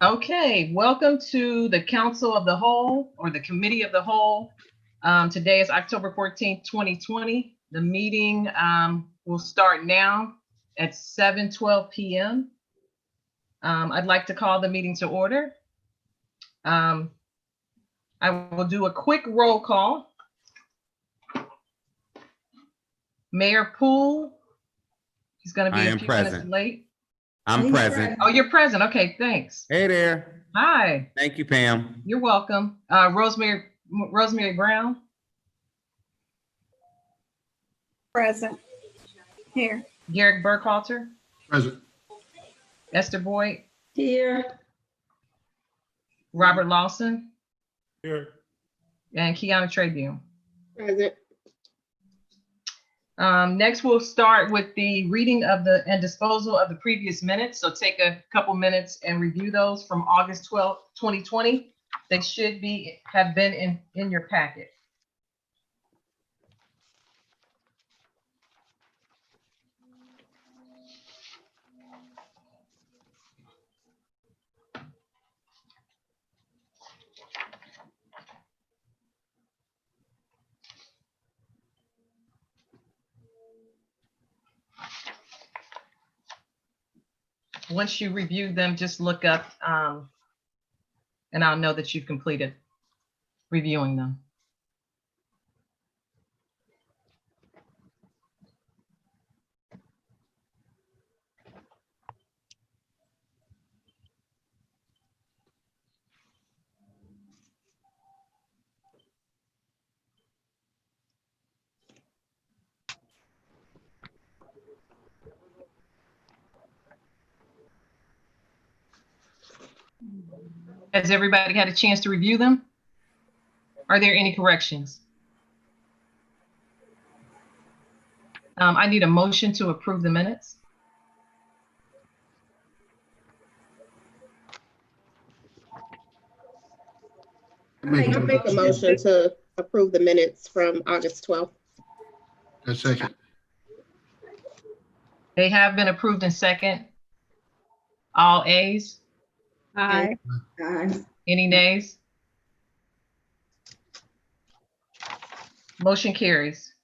Okay, welcome to the Council of the Whole or the Committee of the Whole. Today is October 14th, 2020. The meeting will start now at 7:12 p.m. I'd like to call the meeting to order. I will do a quick roll call. Mayor Poole, he's going to be a few minutes late. I'm present. Oh, you're present. Okay, thanks. Hey there. Hi. Thank you, Pam. You're welcome. Rosemary Brown. Present. Here. Garrick Burkhalter. Present. Esther Boyd. Here. Robert Lawson. Here. And Kiana Tribune. Present. Next, we'll start with the reading of and disposal of the previous minutes. So take a couple minutes and review those from August 12th, 2020. They should have been in your packet. Once you review them, just look up and I'll know that you've completed reviewing them. Has everybody had a chance to review them? Are there any corrections? I need a motion to approve the minutes. I'll make a motion to approve the minutes from August 12th. A second. They have been approved in second. All A's? Aye. Any nays? Motion carries.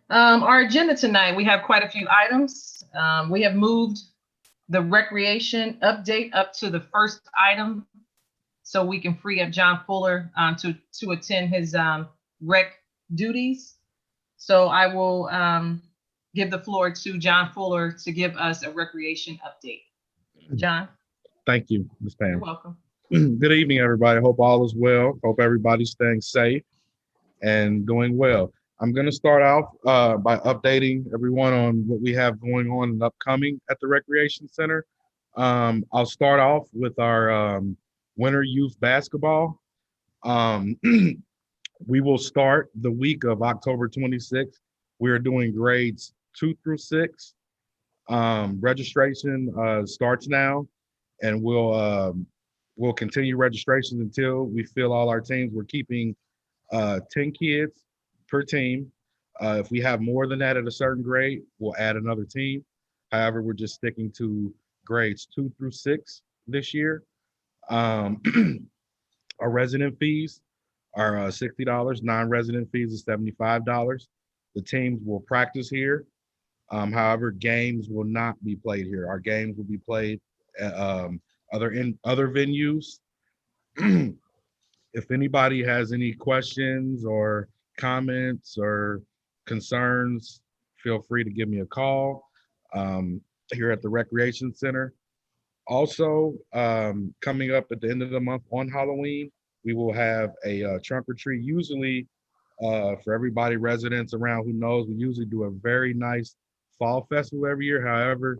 Our agenda tonight, we have quite a few items. We have moved the recreation update up to the first item so we can free up John Fuller to attend his rec duties. So I will give the floor to John Fuller to give us a recreation update. John. Thank you, Ms. Pam. You're welcome. Good evening, everybody. Hope all is well. Hope everybody's staying safe and doing well. I'm going to start off by updating everyone on what we have going on and upcoming at the Recreation Center. I'll start off with our winter youth basketball. We will start the week of October 26th. We are doing grades 2 through 6. Registration starts now, and we'll continue registration until we fill all our teams. We're keeping 10 kids per team. If we have more than that at a certain grade, we'll add another team. However, we're just sticking to grades 2 through 6 this year. Our resident fees are $60. Non-resident fees is $75. The teams will practice here. However, games will not be played here. Our games will be played at other venues. If anybody has any questions or comments or concerns, feel free to give me a call here at the Recreation Center. Also, coming up at the end of the month on Halloween, we will have a trunk or treat. Usually, for everybody, residents around who knows, we usually do a very nice fall festival every year. However,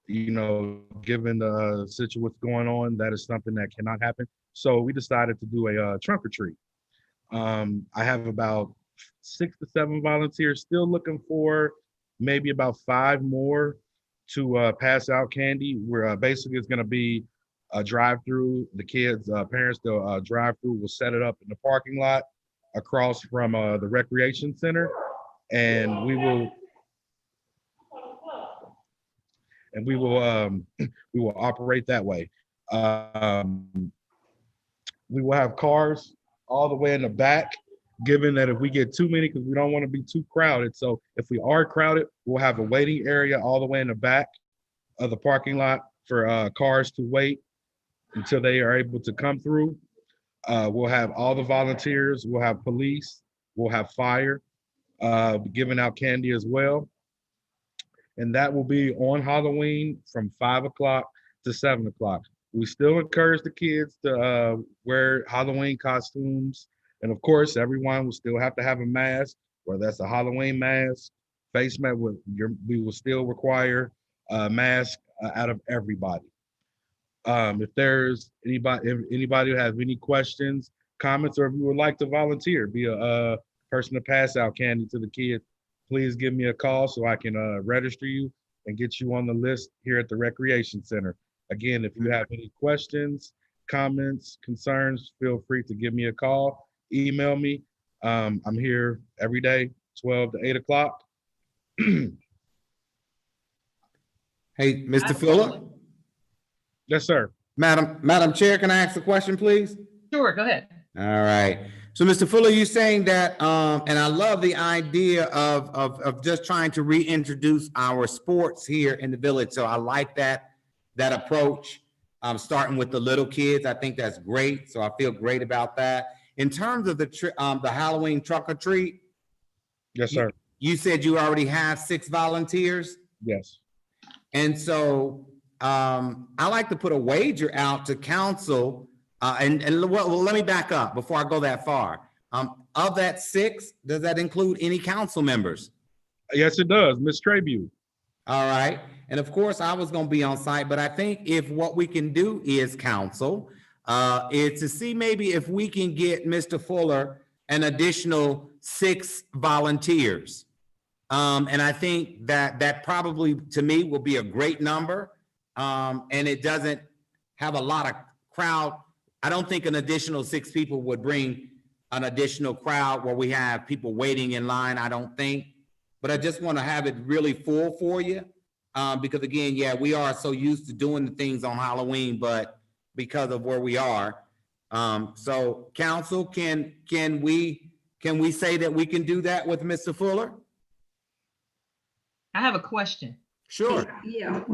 you know, given the situation what's going on, that is something that cannot happen. So we decided to do a trunk or treat. I have about 6 to 7 volunteers, still looking for maybe about 5 more to pass out candy. We're basically it's going to be a drive-through. The kids, parents, the drive-through will set it up in the parking lot across from the recreation center, and we will and we will we will operate that way. We will have cars all the way in the back, given that if we get too many, because we don't want to be too crowded. So if we are crowded, we'll have a waiting area all the way in the back of the parking lot for cars to wait until they are able to come through. We'll have all the volunteers, we'll have police, we'll have fire, giving out candy as well. And that will be on Halloween from 5 o'clock to 7 o'clock. We still encourage the kids to wear Halloween costumes. And of course, everyone will still have to have a mask, whether that's a Halloween mask, face mask. We will still require a mask out of everybody. If there's anybody, if anybody who has any questions, comments, or if you would like to volunteer, be a person to pass out candy to the kids, please give me a call so I can register you and get you on the list here at the Recreation Center. Again, if you have any questions, comments, concerns, feel free to give me a call, email me. I'm here every day, 12 to 8 o'clock. Hey, Mr. Fuller? Yes, sir. Madam Chair, can I ask a question, please? Sure, go ahead. All right. So, Mr. Fuller, you're saying that, and I love the idea of just trying to reintroduce our sports here in the village. So I like that approach, starting with the little kids. I think that's great. So I feel great about that. In terms of the Halloween trunk or treat. Yes, sir. You said you already have 6 volunteers. Yes. And so I like to put a wager out to council. Well, let me back up before I go that far. Of that 6, does that include any council members? Yes, it does. Ms. Trabue. All right. And of course, I was going to be on site, but I think if what we can do is council, is to see maybe if we can get Mr. Fuller an additional 6 volunteers. And I think that probably to me will be a great number. And it doesn't have a lot of crowd. I don't think an additional 6 people would bring an additional crowd where we have people waiting in line, I don't think. But I just want to have it really full for you. Because again, yeah, we are so used to doing the things on Halloween, but because of where we are. So council, can we say that we can do that with Mr. Fuller? I have a question. Sure. Yeah.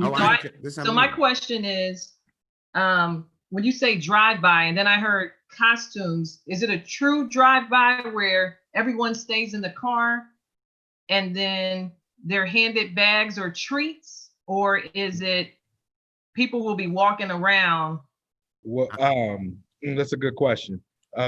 So my question is, when you say drive-by, and then I heard costumes, is it a true drive-by where everyone stays in the car and then they're handed bags or treats, or is it people will be walking around? Well, that's a good question.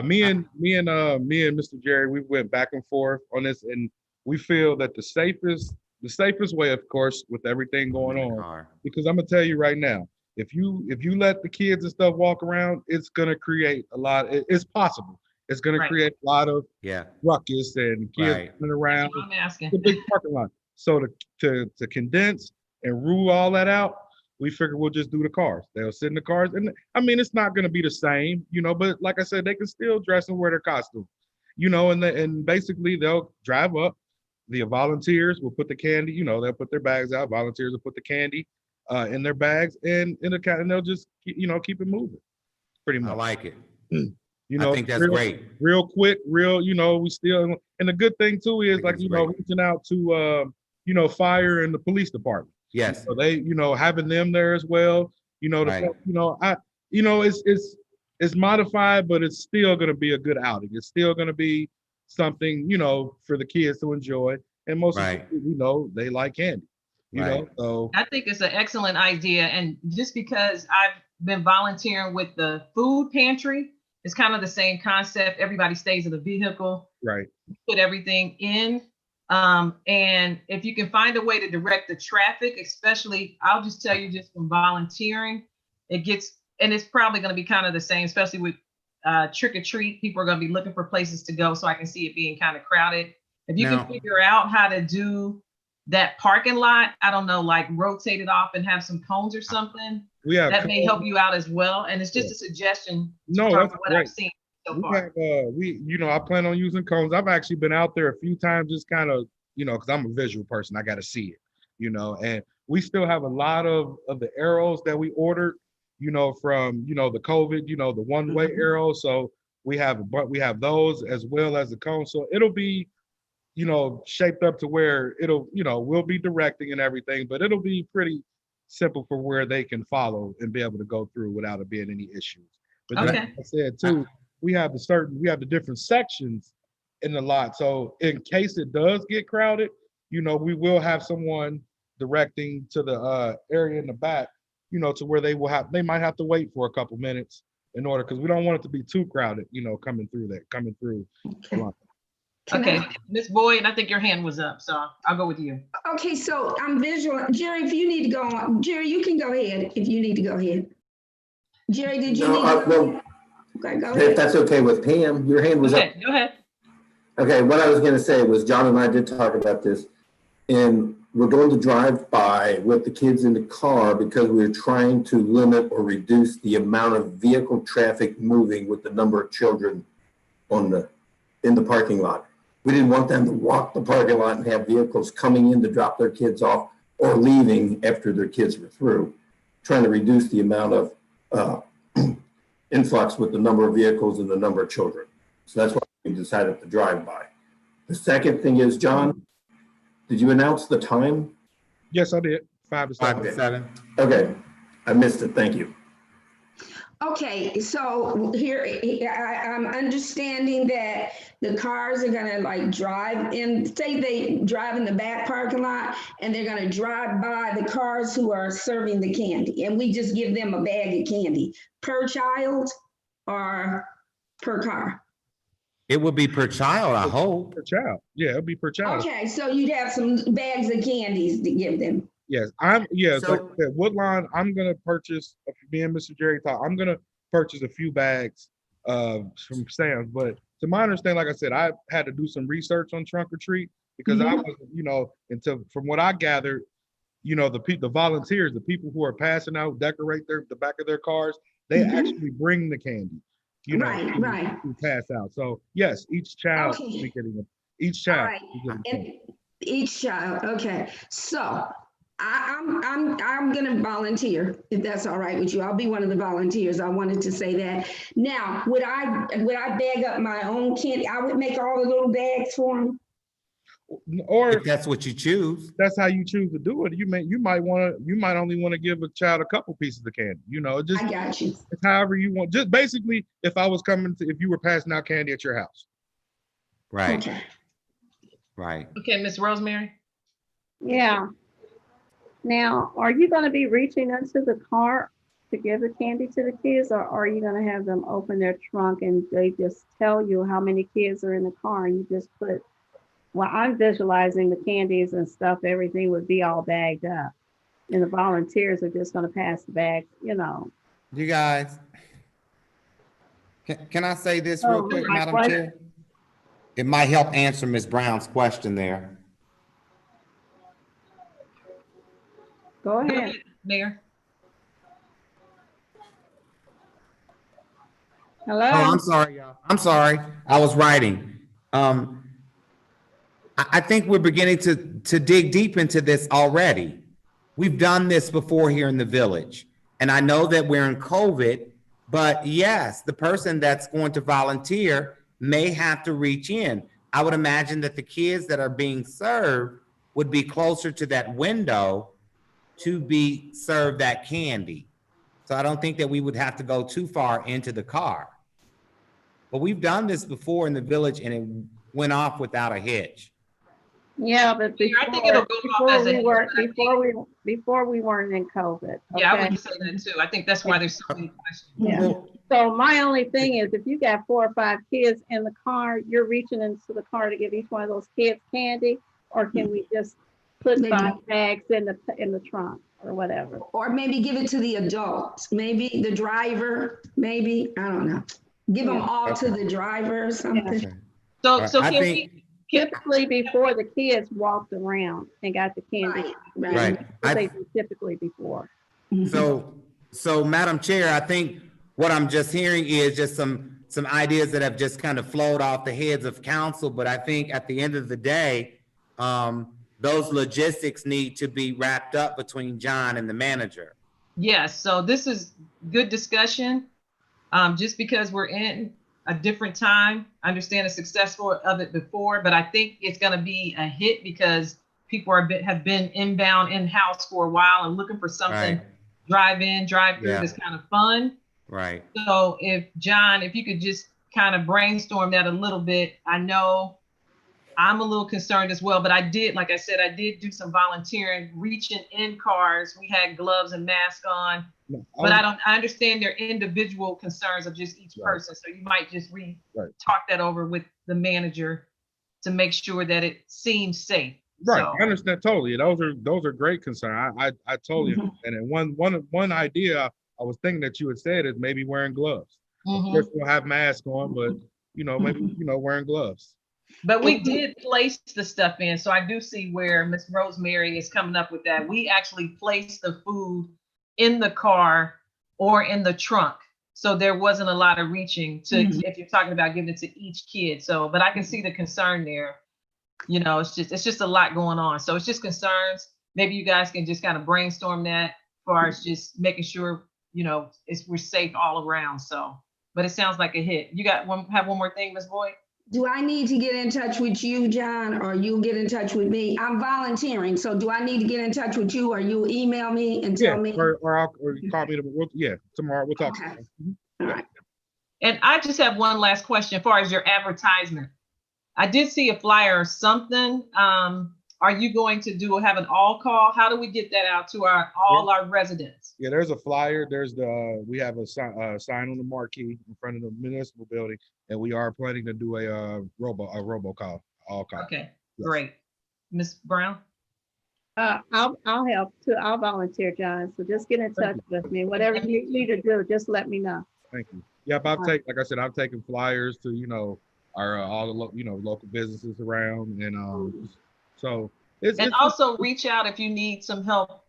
Me and Mr. Jerry, we went back and forth on this, and we feel that the safest way, of course, with everything going on, because I'm gonna tell you right now, if you let the kids and stuff walk around, it's gonna create a lot. It's possible. It's gonna create a lot of ruckus and kids running around. I'm asking. The big parking lot. So to condense and rule all that out, we figure we'll just do the cars. They'll sit in the cars, and I mean it's not gonna be the same, but like I said, they can still dress and wear their costume, and basically they'll drive up. The volunteers will put the candy, they'll put their bags out. Volunteers will put the candy in their bags and they'll just keep it moving. Pretty much. I like it. I think that's great. Real quick, we still, and the good thing too is reaching out to fire and the police department. Yes. So they, having them there as well. It's modified, but it's still going to be a good outing. It's still going to be something, for the kids to enjoy. And most of them, they like candy. So I think it's an excellent idea. And just because I've been volunteering with the food pantry, it's kind of the same concept. Everybody stays in the vehicle, put everything in. And if you can find a way to direct the traffic, especially, I'll just tell you, just from volunteering, and it's probably going to be kind of the same, especially with trick or treat. People are going to be looking for places to go, so I can see it being kind of crowded. If you can figure out how to do that parking lot, I don't know, like rotate it off and have some cones or something, that may help you out as well. And it's just a suggestion. No, that's what great. I've seen so far. I plan on using cones. I've actually been out there a few times, just kind of, because I'm a visual person. I got to see it, and we still have a lot of the arrows that we ordered, from, the COVID, the one-way arrows. So we have those as well as the cone. So it'll be, shaped up to where it'll, we'll be directing and everything, but it'll be pretty simple for where they can follow and be able to go through without it being any issues. But then, Okay. like I said too, we have the different sections in the lot. So in case it does get crowded, we will have someone directing to the area in the back, to where they might have to wait for a couple minutes in order, because we don't want it to be too crowded, coming through the lot. Okay, Ms. Boyd, I think your hand was up, so I'll go with you. Okay, so I'm visual. Jerry, if you need to go on, Jerry, you can go ahead if you need to go ahead. Jerry, did you No, need to? well, Okay, go if ahead. that's okay with Pam, your hand was up. Okay, go ahead. Okay, what I was gonna say was John and I did talk about this, and we're going to drive by with the kids in the car because we're trying to limit or reduce the amount of vehicle traffic moving with the number of children in the parking lot. We didn't want them to walk the parking lot and have vehicles coming in to drop their kids off or leaving after their kids were through, trying to reduce the amount of influx with the number of vehicles and the number of children. So that's why we decided to drive by. The second thing is, John, did you announce the time? Yes, I did. 5 to 7. 5 to 7. Okay, I missed it. Thank you. Okay, so here, I'm understanding that the cars are gonna like drive in, say they drive in the back parking lot, and they're gonna drive by the cars who are serving the candy, and we just give them a bag of candy per child or per car? It would be per child, I hope. Per child. Yeah, it'll be per child. Okay, so you'd have some bags of candies to give them. Yes, So- like I said, Woodlawn, I'm gonna purchase, me and Mr. Jerry talk, I'm gonna purchase a few bags from Sam's, but to my understanding, like I said, I had to do some research on trunk or treat because I wasn't, from what I gathered, the volunteers, the people who are passing out, decorate the back of their cars, they actually bring the candy, Right. to pass out. So yes, each child Okay. will be getting each child. Right. will be getting And candy. each child, okay. So I'm gonna volunteer, if that's all right with you. I'll be one of the volunteers. I wanted to say that. Now, would I bag up my own candy? I would make all the little bags for them? Or If that's what you choose. that's how you choose to do it. You might only want to give a child a couple pieces of candy. Just I got you. it's however you want. Just basically, if you were passing out candy at your house. Right, Okay. right. Okay, Ms. Rosemary? Yeah. Now, are you going to be reaching into the car to give the candy to the kids, or are you going to have them open their trunk and they just tell you how many kids are in the car and you just put, well, I'm visualizing the candies and stuff, everything would be all bagged up. And the volunteers are just going to pass the bags, You guys, can I say this real Oh, quick, my Madam question. Chair? It might help answer Ms. Brown's question there. Go Go ahead. ahead, Mayor. Hello? Oh, I'm sorry, y'all. I'm sorry. I was writing. I think we're beginning to dig deep into this already. We've done this before here in the village. And I know that we're in COVID, but yes, the person that's going to volunteer may have to reach in. I would imagine that the kids that are being served would be closer to that window to be served that candy. So I don't think that we would have to go too far into the car. But we've done this before in the village and it went off without a hitch. Yeah, but I think it'll go off as a- before we weren't in COVID. Yeah, I okay? would say that too. I think that's why there's so many questions. Yeah. So my only thing is, if you got 4 or 5 kids in the car, you're reaching into the car to give each one of those kids candy, or can we just put Maybe. 5 bags in the trunk or whatever? Or maybe give it to the adults, maybe the driver, maybe, I don't know. Give them all to the driver or something. So I can think- we, Typically, before the kids walked around and got the candy. Right. Right. What they do typically before. So Madam Chair, I think what I'm just hearing is just some ideas that have just kind of flowed off the heads of council. But I think at the end of the day, those logistics need to be wrapped up between John and the manager. Yes, so this is good discussion. Just because we're in a different time, I understand the successful of it before, but I think it's going to be a hit because people have been inbound in-house for a while and looking for something Right. drive in, drive through Yeah. that's kind of fun. Right. So if John, if you could just kind of brainstorm that a little bit, I know I'm a little concerned as well, but I did, like I said, I did do some volunteering, reaching in cars. We had gloves and masks on, but I understand their individual concerns of just each Right. person. So you might just Right. talk that over with the manager to make sure that it seems safe. Right, So, I understand totally. Those are great concerns. I totally Mhm. understand. And one idea I was thinking that you had said is maybe wearing gloves. Of mhm. course, we'll have masks on, but maybe wearing gloves. But we did place the stuff in. So I do see where Miss Rosemary is coming up with that. We actually placed the food in the car or in the trunk. So there wasn't a lot of reaching to, Mhm. if you're talking about giving it to each kid. So, but I can see the concern there. It's just a lot going on. So it's just concerns. Maybe you guys can just kind of brainstorm that as far as just making sure, we're safe all around. So, but it sounds like a hit. You have one more thing, Ms. Boyd? Do I need to get in touch with you, John, or you get in touch with me? I'm volunteering, so do I need to get in touch with you, or you email me and Yeah, tell me? or you call me tomorrow. We'll talk. Okay. Mhm. All right. And I just have one last question as far as your advertisement. I did see a flyer or something. Are you going to have an all call? How do we get that out to all our residents? Yeah, there's a flyer. We have a sign on the marquee in front of the municipal building, and we are planning to do a robocall, all call. Okay, Yes. great. Ms. Brown? I'll help too. I'll volunteer, John. So just get in touch with me. Whatever you need to do, just let me know. Thank you. Yep, like I said, I've taken flyers to our all the local businesses around, and so it's Also reach out if you need some help.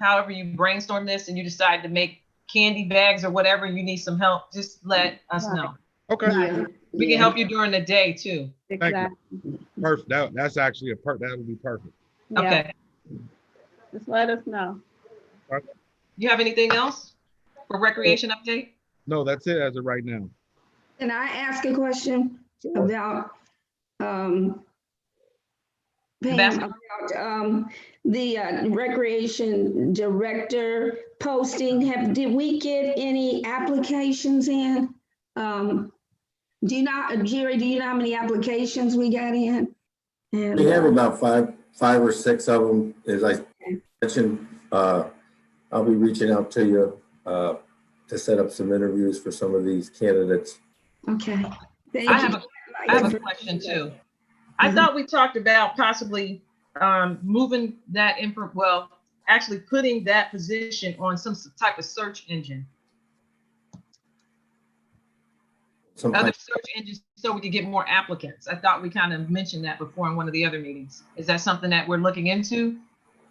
However you brainstorm this and you decide to make candy bags or whatever, you need some help, just let us know. okay. Yeah. We can help you during the day too. Exactly. Perfect. That's actually that would be perfect. Yeah, Okay. just let us know. You have anything else for recreation update? No, that's it as of right now. Can I ask a question Sure. about, Pam, Ambassador? about the recreation director posting? Did we get any applications in? Jerry, do you know how many applications we got in? And, We have about five or six of them. As I mentioned, I'll be reaching out to you to set up some interviews for some of these candidates. Okay. Thank I you. have a question too. I thought we talked about possibly moving that actually putting that position on some type of search engine, Sometimes other search engines, so we could get more applicants. I thought we kind of mentioned that before in one of the other meetings. Is that something that we're looking into?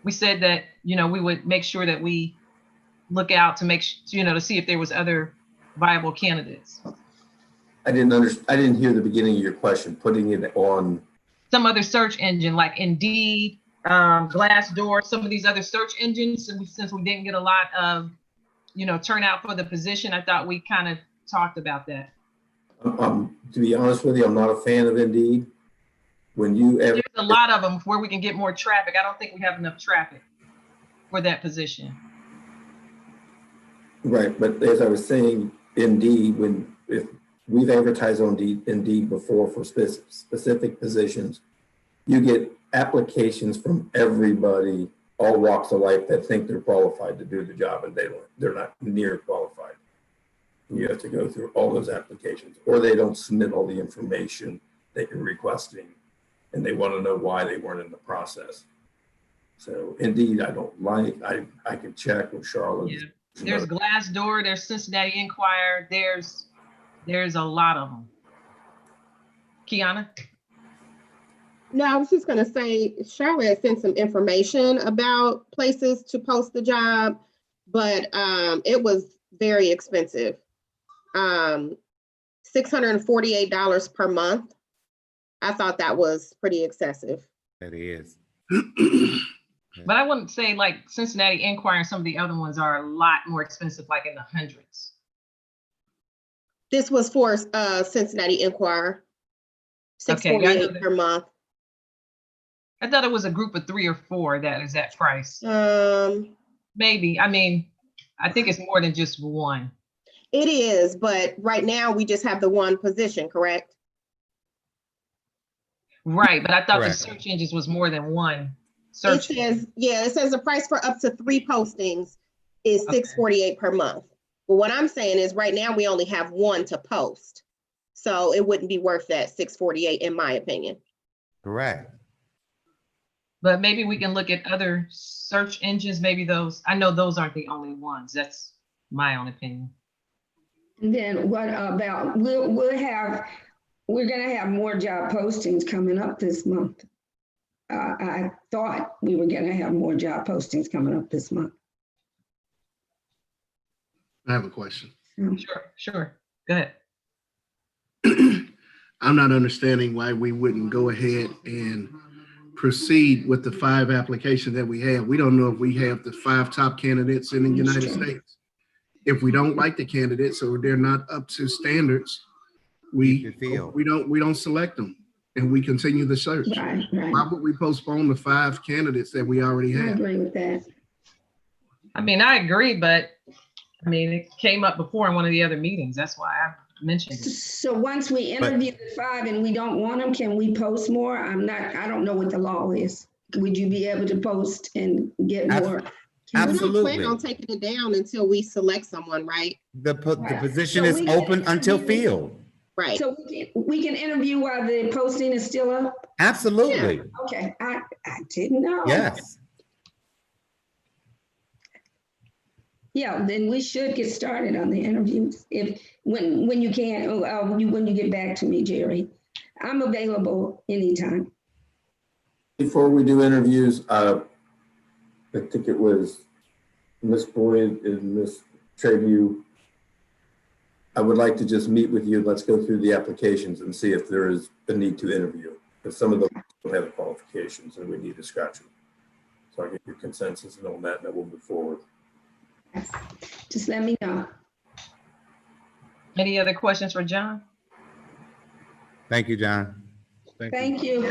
We said that, we would make sure that we look out to to see if there was other viable candidates. I didn't hear the beginning of your question, putting it on. Some other search engine like Indeed, Glassdoor, some of these other search engines. And since we didn't get a lot of, turnout for the position, I thought we kind of talked about that. To be honest with you, I'm not a fan of Indeed. There's a lot of them where we can get more traffic. I don't think we have enough traffic for that position. Right, but as I was saying, Indeed, if we've advertised on Indeed before for specific positions, you get applications from everybody, all walks of life, that think they're qualified to do the job, and they're not near qualified. You have to go through all those applications, or they don't submit all the information that you're requesting, and they want to know why they weren't in the process. So Indeed, I don't like. I can check with Charlotte. Yeah. There's Glassdoor, there's Cincinnati Enquirer, there's a lot of them. Kiana? No, I was just gonna say, Charlotte sent some information about places to post the job, but it was very expensive. $648 per month. I thought that was pretty excessive. That is. But I wouldn't say like Cincinnati Enquirer and some of the other ones are a lot more expensive, like in the hundreds. This was for Cincinnati Enquirer. Okay, yeah, I know $648 that. per month. I thought it was a group of 3 or 4 that is that price. Maybe, I mean, I think it's more than just one. It is, but right now we just have the one position, correct? Right, but I thought the Correct. search engines was more than one It search. says, yeah, it says the price for up to 3 postings is Okay. $648 per month. But what I'm saying is right now we only have one to post. So it wouldn't be worth that $648 in my opinion. Correct. But maybe we can look at other search engines, maybe those, I know those aren't the only ones. That's my own opinion. And then what about, we're gonna have more job postings coming up this month. I thought we were gonna have more job postings coming up this month. I have a question. Sure. Go ahead. I'm not understanding why we wouldn't go ahead and proceed with the 5 applications that we have. We don't know if we have the 5 top candidates in the United States. If we don't like the candidates or they're not up to standards, we don't select them and we continue the search. Right. Why would we postpone the 5 candidates that we already I have? agree with that. I mean, I agree, but I mean, it came up before in one of the other meetings. That's why I mentioned it. So once we interview the 5 and we don't want them, can we post more? I don't know what the law is. Would you be able to post and get more? We don't Absolutely. plan on taking it down until we select someone, right? The position So is we can open until interview- filled. Right. So we can interview while the posting is still up? Absolutely. Okay, I didn't know. Yes. Yeah, then we should get started on the interviews when you can, when you get back to me, Jerry. I'm available anytime. Before we do interviews, I think it was Ms. Boyd and Ms. Treview. I would like to just meet with you. Let's go through the applications and see if there is a need to interview. Because some of them don't have the qualifications and we need to scratch them. So I get your consensus and on that, and then we'll move forward. Just let me know. Any other questions for John? Thank you, John. Thank you.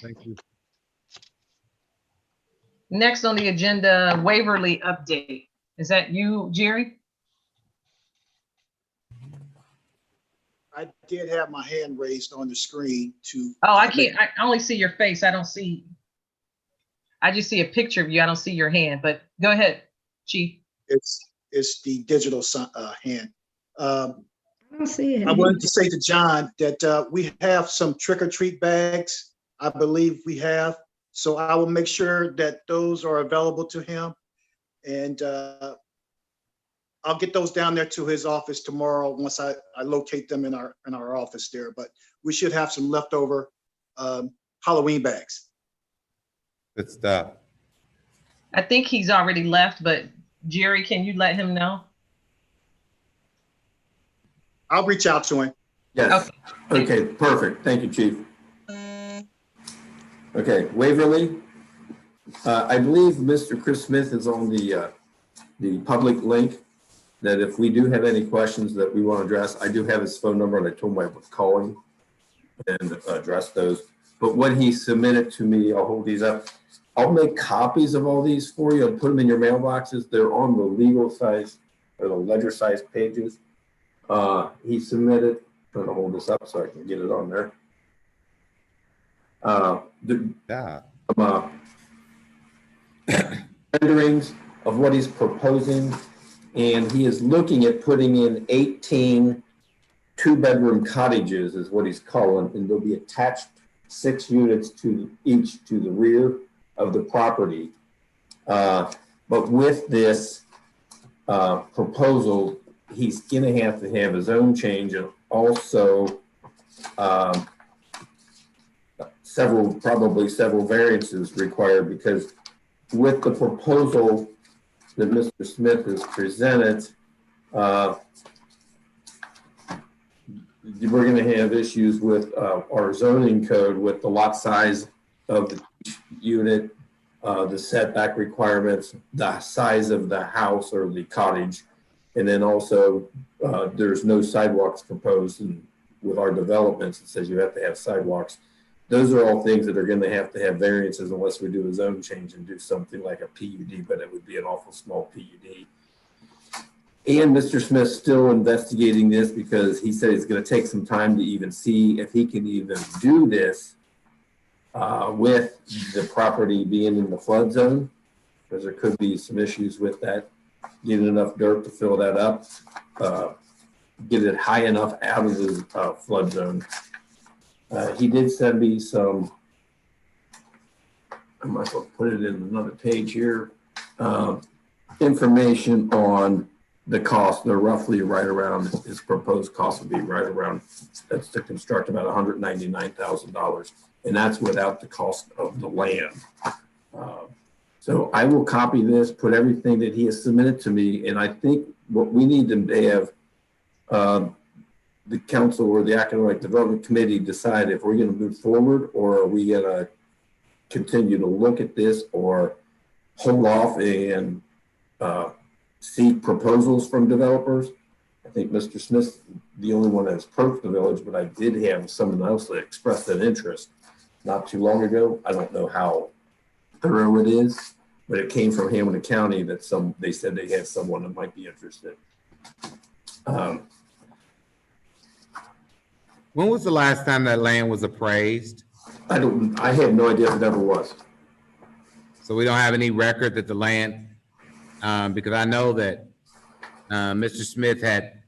Thank you. Next on the agenda, Waverly update. Is that you, Jerry? I did have my hand raised on the screen to. Oh, I can't, I only see your face. I don't see, I just see a picture of you. I don't see your hand, but go ahead, Chief. It's the digital hand. I don't see it. I wanted to say to John that we have some trick or treat bags. I believe we have. So I will make sure that those are available to him. And I'll get those down there to his office tomorrow once I locate them in our office there. But we should have some leftover Halloween bags. Good stuff. I think he's already left, but Jerry, can you let him know? I'll reach out to him. Yes. Okay, perfect. Thank you, Chief. Okay, Waverly. I believe Mr. Chris Smith is on the public link, that if we do have any questions that we want to address, I do have his phone number and I told him I would call him and address those. But what he submitted to me, I'll hold these up. I'll make copies of all these for you and put them in your mailboxes. They're on the legal size or the ledger size pages. He submitted, I'm gonna hold this up so I can get it on there. Renderings of what he's proposing, and he is looking at putting in 18 two-bedroom cottages is what he's calling, and they'll be attached 6 units to each to the rear of the property. But with this proposal, he's gonna have to have his own change and also probably several variances required, because with the proposal that Mr. Smith has presented, we're going to have issues with our zoning code with the lot size of unit, the setback requirements, the size of the house or the cottage. And then also, there's no sidewalks proposed, and with our developments, it says you have to have sidewalks. Those are all things that are going to have variances unless we do a zone change and do something like a PUD, but it would be an awful small PUD. And Mr. Smith's still investigating this because he said it's going to take some time to even see if he can even do this with the property being in the flood zone, because there could be some issues with that, getting enough dirt to fill that up, get it high enough out of the flood zone. He did send me some, I might as well put it in another page here, information on the cost. They're roughly right around, his proposed cost would be right around, that's to construct about $199,000. And that's without the cost of the land. So I will copy this, put everything that he has submitted to me. And I think what we need to have the council or the Economic Development Committee decide if we're going to move forward, or are we going to continue to look at this, or hold off and seek proposals from developers. I think Mr. Smith's the only one that's approached the village, but I did have someone else that expressed an interest not too long ago. I don't know how thorough it is, but it came from Hamilton County that they said they had someone that might be interested. When was the last time that land was appraised? I have no idea if it ever was. So we don't have any record that the land, because I know that Mr. Smith had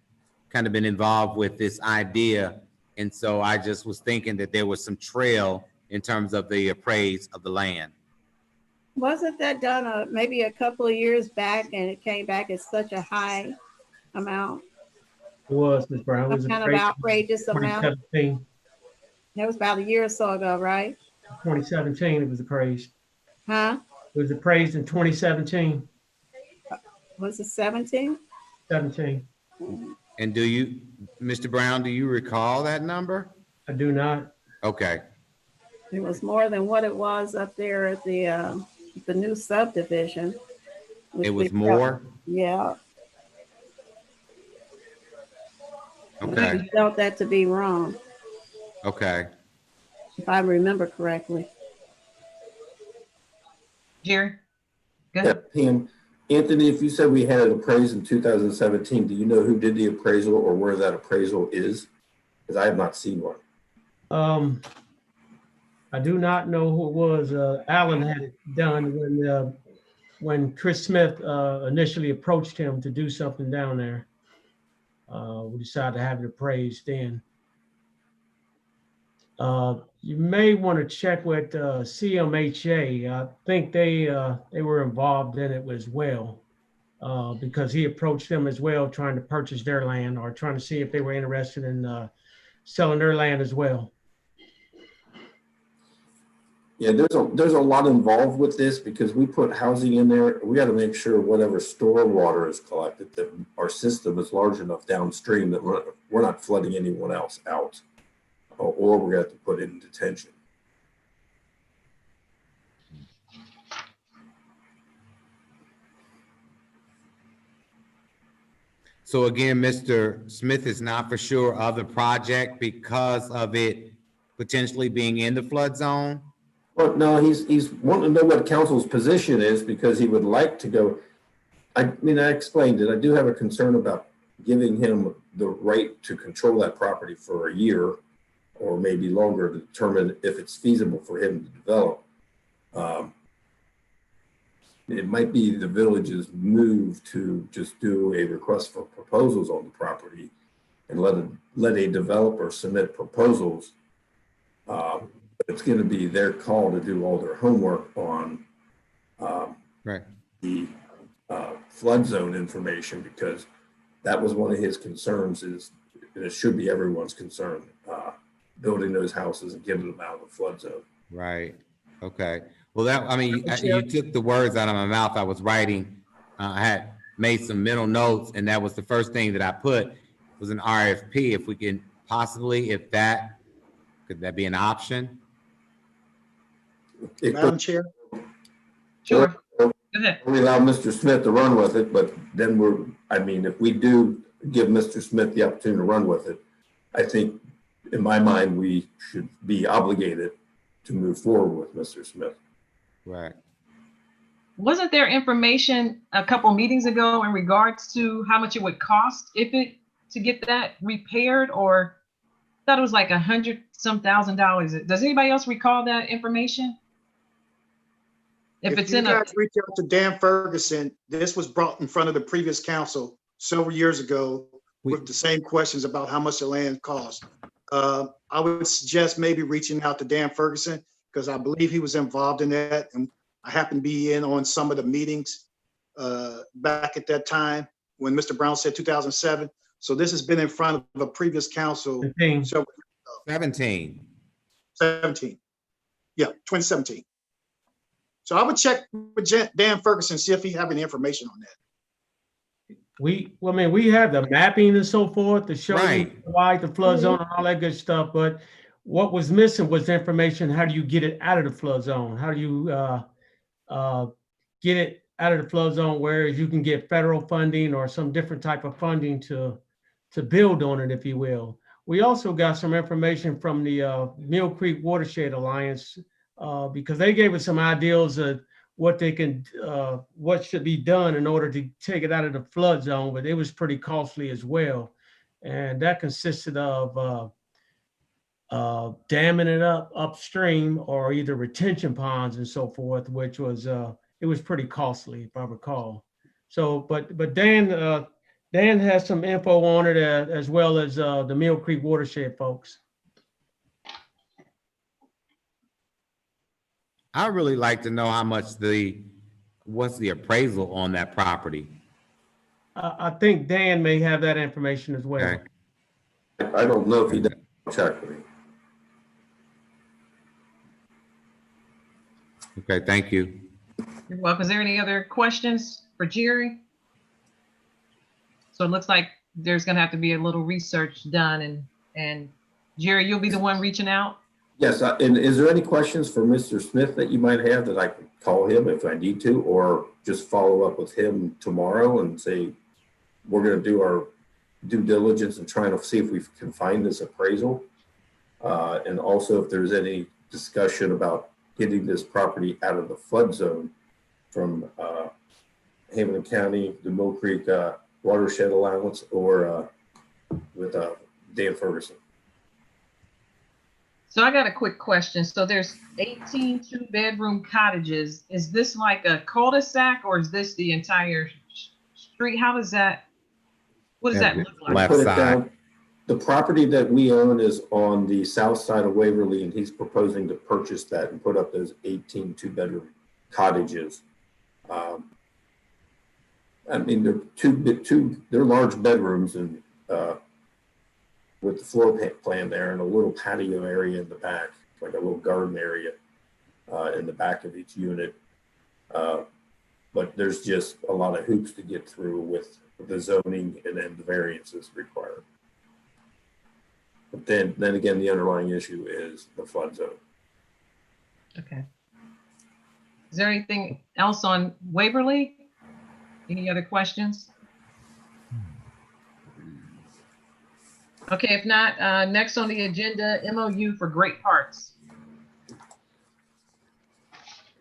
kind of been involved with this idea. And so I just was thinking that there was some trail in terms of the appraise of the land. Wasn't that done maybe a couple of years back, and it came back at such a high amount? It was, Ms. Brown. It was Some kind of outrageous amount. 2017. That was about a year or so ago, right? 2017, it was appraised. Huh? It was appraised in 2017. Was it 17? 17. And do you, Mr. Brown, do you recall that number? I do not. Okay. It was more than what it was up there at the new subdivision. It was more? Yeah. Okay. I felt that to be wrong, Okay. if I remember correctly. Jerry? Go Yeah, ahead. Pam. Anthony, if you said we had it appraised in 2017, do you know who did the appraisal or where that appraisal is? Because I have not seen one. I do not know who it was. Alan had it done when Chris Smith initially approached him to do something down there. We decided to have it appraised then. You may want to check with CMHA. I think they were involved in it as well, because he approached them as well, trying to purchase their land or trying to see if they were interested in selling their land as well. Yeah, there's a lot involved with this because we put housing in there. We got to make sure whatever stormwater is collected, that our system is large enough downstream that we're not flooding anyone else out, or we're going to have to put it in detention. So again, Mr. Smith is not for sure of the project because of it potentially being in the flood zone? Well, no, he's wanting to know what council's position is because he would like to go. I mean, I explained it. I do have a concern about giving him the right to control that property for a year or maybe longer to determine if it's feasible for him to develop. It might be the village's move to just do a request for proposals on the property and let a developer submit proposals. It's going to be their call to do all their homework on the flood zone information, because that was one of his concerns, and it should be everyone's concern, building those houses and getting them out of the flood zone. Right. Okay. Well, you took the words out of my mouth. I was writing. I had made some mental notes, and that was the first thing that I put was an RFP. If we can possibly, could that be an option? Madam Chair? Sure. Go ahead. We allow Mr. Smith to run with it, but then if we do give Mr. Smith the opportunity to run with it, I think, in my mind, we should be obligated to move forward with Mr. Smith. Right. Wasn't there information a couple meetings ago in regards to how much it would cost to get that repaired, or I thought it was like $100-some thousand. Does anybody else recall that information? If it's you in guys reach out to Dan Ferguson, this was brought in front of the previous council several years ago with the same questions about how much the land cost. I would suggest maybe reaching out to Dan Ferguson, because I believe he was involved in that, and I happened to be in on some of the meetings back at that time when Mr. Brown said 2007. So this has been in front of a previous council. 17. 17. Yeah, 2017. So I would check with Dan Ferguson, see if he have any information on that. We have the mapping and so forth to show you why the flood zone and all that good stuff. But what was missing was the information. How do you get it out of the flood zone? How do you get it out of the flood zone where you can get federal funding or some different type of funding to build on it, if you will. We also got some information from the Mill Creek Watershed Alliance because they gave us some ideas of what they can, what should be done in order to take it out of the flood zone, but it was pretty costly as well. And that consisted of damming it up upstream or either retention ponds and so forth, which was, it was pretty costly if I recall. So, but Dan has some info on it as well as the Mill Creek Watershed folks. I really like to know how much what's the appraisal on that property? I think Dan may have that information as well. Okay. I don't know if he does. Check with me. Okay, thank you. You're welcome. Is there any other questions for Jerry? So it looks like there's gonna have to be a little research done, and Jerry, you'll be the one reaching out? Yes, and is there any questions for Mr. Smith that you might have that I could call him if I need to, or just follow up with him tomorrow and say, we're gonna do our due diligence and trying to see if we can find this appraisal? And also if there's any discussion about getting this property out of the flood zone from Hamilton County, the Mill Creek Watershed Allowance, or with Dan Ferguson. So I got a quick question. So there's 18 two-bedroom cottages. Is this like a cul-de-sac or is this the entire street? How does that, what does that look like? Left Put it side. down. The property that we own is on the south side of Waverly, and he's proposing to purchase that and put up those 18 two-bedroom cottages. I mean, they're large bedrooms and with the floor plan there and a little patio area in the back, like a little garden area in the back of each unit. But there's just a lot of hoops to get through with the zoning and then the variances required. But then again, the underlying issue is the flood zone. Okay. Is there anything else on Waverly? Any other questions? Okay, if not, next on the agenda, MOU for Great Parks.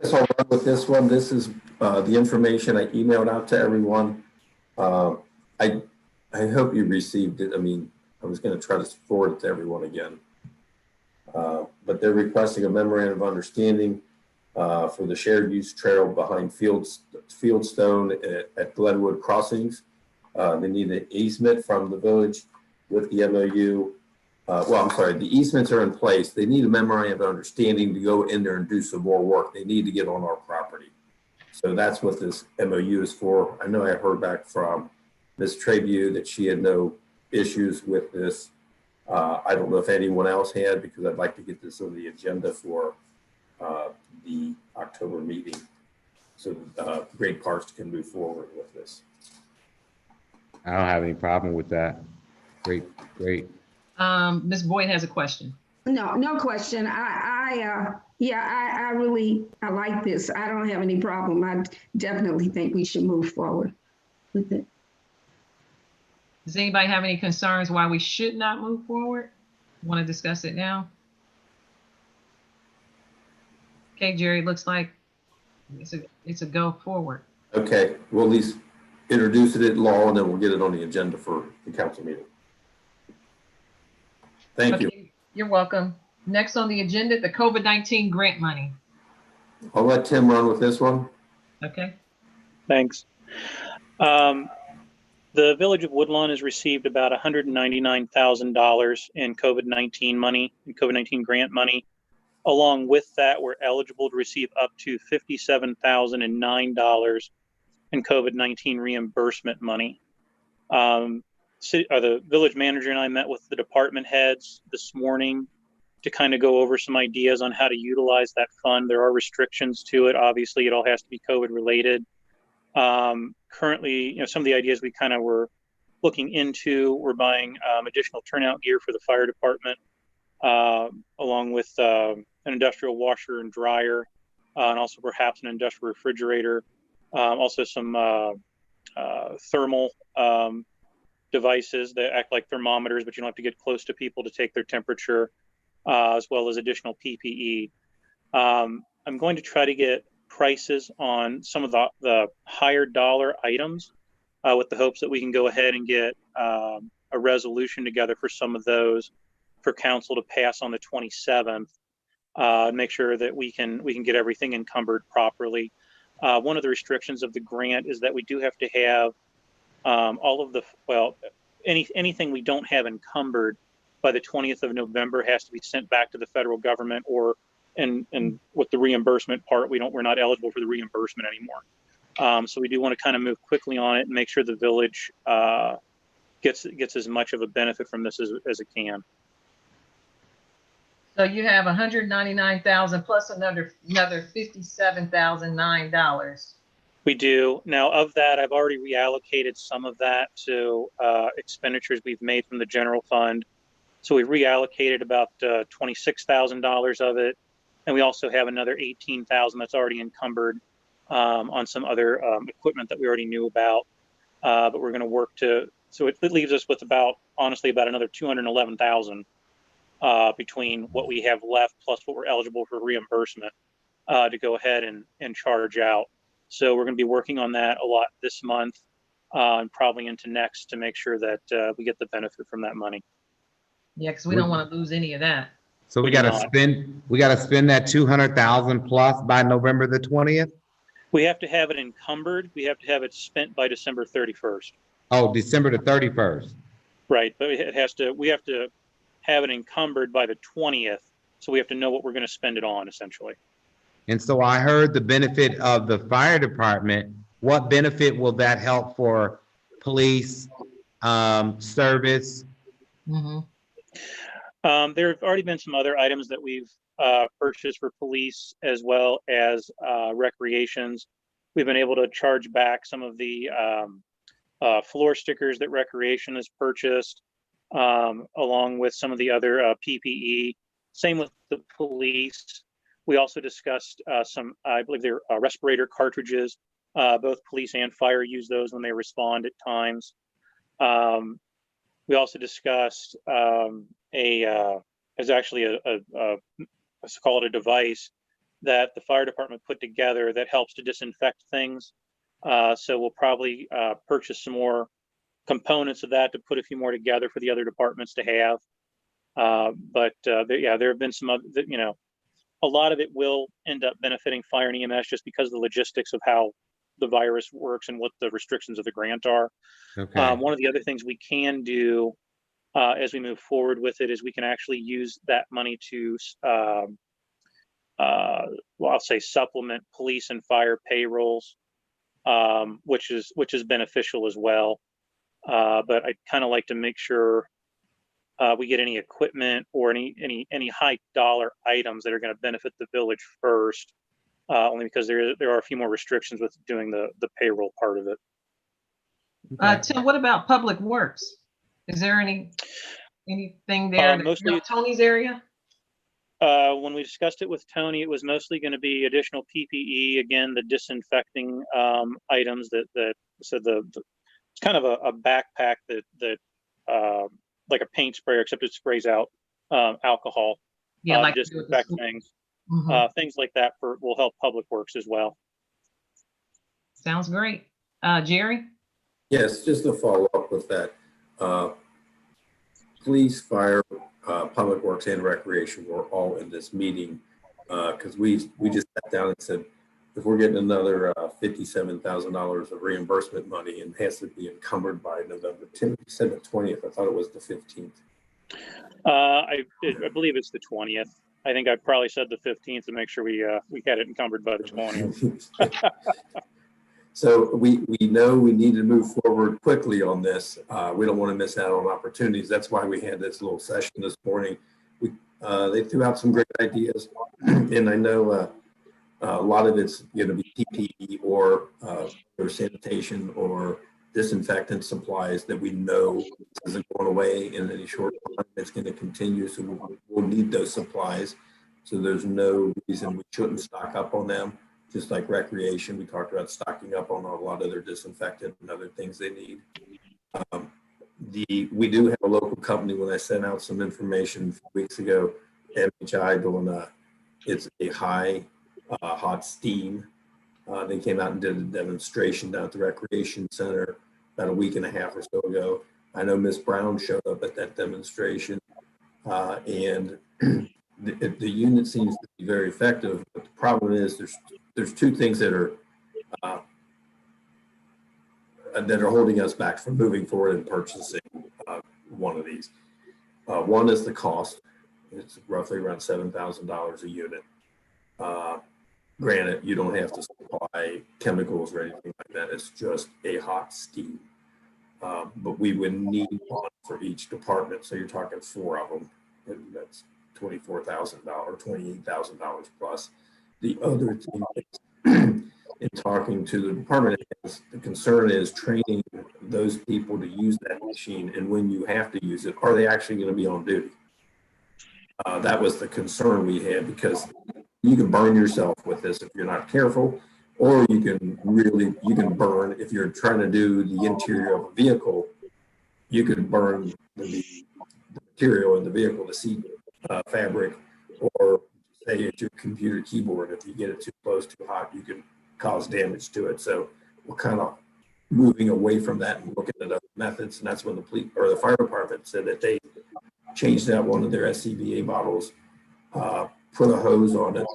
So I'll run with this one. This is the information I emailed out to everyone. I hope you received it. I mean, I was going to try to forward it to everyone again. But they're requesting a memorandum of understanding for the shared use trail behind Fieldstone at Glenwood Crossings. They need an easement from the village with the MOU. Well, I'm sorry, the easements are in place. They need a memorandum of understanding to go in there and do some more work. They need to get on our property. So that's what this MOU is for. I know I heard back from Ms. Trabue that she had no issues with this. I don't know if anyone else had, because I'd like to get this on the agenda for the October meeting so Great Parks can move forward with this. I don't have any problem with that. Great. Ms. Boyd has a question. No question. Yeah, I like this. I don't have any problem. I definitely think we should move forward with it. Does anybody have any concerns why we should not move forward? Want to discuss it now? Okay, Jerry, looks like it's a go forward. Okay, we'll at least introduce it at law and then we'll get it on the agenda for the council meeting. Thank you. Okay, you're welcome. Next on the agenda, the COVID-19 grant money. I'll let Tim run with this one. Okay. Thanks. The Village of Woodlawn has received about $199,000 in COVID-19 money, in COVID-19 grant money. Along with that, we're eligible to receive up to $57,009 in COVID-19 reimbursement money. The village manager and I met with the department heads this morning to kind of go over some ideas on how to utilize that fund. There are restrictions to it. Obviously, it all has to be COVID related. Currently, some of the ideas we kind of were looking into, we're buying additional turnout gear for the fire department, along with an industrial washer and dryer, and also perhaps an industrial refrigerator. Also some thermal devices that act like thermometers, but you don't have to get close to people to take their temperature, as well as additional PPE. I'm going to try to get prices on some of the higher dollar items with the hopes that we can go ahead and get a resolution together for some of those for council to pass on the 27th, and make sure that we can get everything encumbered properly. One of the restrictions of the grant is that we do have to have anything we don't have encumbered by the 20th of November has to be sent back to the federal government, or and with the reimbursement part, we're not eligible for the reimbursement anymore. So we do want to kind of move quickly on it and make sure the village gets as much of a benefit from this as it can. So you have $199,000 plus another $57,009. We do. Now, of that, I've already reallocated some of that to expenditures we've made from the general fund. So we've reallocated about $26,000 of it. And we also have another $18,000 that's already encumbered on some other equipment that we already knew about. But we're going to work so it leaves us with honestly, about another $211,000 between what we have left plus what we're eligible for reimbursement to go ahead and charge out. So we're going to be working on that a lot this month and probably into next to make sure that we get the benefit from that money. Yeah, because we don't want to lose any of that. So we got to spend that 200,000 plus by November the 20th. We have to have it encumbered. We have to have it spent by December 31st. Oh, December the 31st. Right, but we have to have it encumbered by the 20th. So we have to know what we're going to spend it on, essentially. And so I heard the benefit of the fire department. What benefit will that help for police service? Mm-hmm. There have already been some other items that we've purchased for police as well as recreations. We've been able to charge back some of the floor stickers that recreation has purchased, along with some of the other PPE. Same with the police. We also discussed some, I believe they're respirator cartridges. Both police and fire use those when they respond at times. We also discussed it's actually let's call it a device that the fire department put together that helps to disinfect things. So we'll probably purchase some more components of that to put a few more together for the other departments to have. There have been some other, a lot of it will end up benefiting fire and EMS just because of the logistics of how the virus works and what the restrictions of the grant are. Okay. One of the other things we can do as we move forward with it is we can actually use that money to, I'll say supplement police and fire payrolls, which is beneficial as well. But I'd kind of like to make sure we get any equipment or any high dollar items that are going to benefit the village first, only because there are a few more restrictions with doing the payroll part of it. Tim, what about public works? Is there anything there? Mostly Tony's area? When we discussed it with Tony, it was mostly going to be additional PPE. Again, the disinfecting items it's kind of a backpack that like a paint sprayer, except it sprays out alcohol. Yeah, like disinfect things. Things like that will help Public Works as well. Sounds great. Jerry? Yes, just to follow up with that. Police, fire, Public Works and Recreation were all in this meeting because we just sat down and said, if we're getting another $57,000 of reimbursement money and has to be encumbered by November 10th, you said the 20th, I thought it was the 15th. I believe it's the 20th. I think I probably said the 15th to make sure we had it encumbered by the 20th. So we know we need to move forward quickly on this. We don't want to miss out on opportunities. That's why we had this little session this morning. They threw out some great ideas, and I know a lot of it's going to be PPE or sanitation or disinfectant supplies that we know isn't going away in any short time. It's going to continue, so we'll need those supplies. So there's no reason we shouldn't stock up on them. Just like Recreation, we talked about stocking up on a lot of their disinfectant and other things they need. We do have a local company. When I sent out some information a few weeks ago, MHI doing it's a high hot steam. They came out and did a demonstration down at the Recreation Center about a week and a half or so ago. I know Miss Brown showed up at that demonstration, and the unit seems to be very effective. But the problem is there's two things that are holding us back from moving forward and purchasing one of these. One is the cost. It's roughly around $7,000 a unit. Granted, you don't have to supply chemicals or anything like that. It's just a hot steam. But we would need one for each department. So you're talking 4 of them. And that's $24,000, $28,000 plus. The other thing is, in talking to the department heads, the concern is training those people to use that machine. And when you have to use it, are they actually going to be on duty? That was the concern we had, because you can burn yourself with this if you're not careful, or you can burn if you're trying to do the interior of a vehicle. You could burn the material in the vehicle, the seat fabric, or say it's your computer keyboard. If you get it too close, too hot, you can cause damage to it. So we're kind of moving away from that and looking at other methods. And that's when the police or the fire department said that they changed out one of their SCBA bottles, put a hose on it,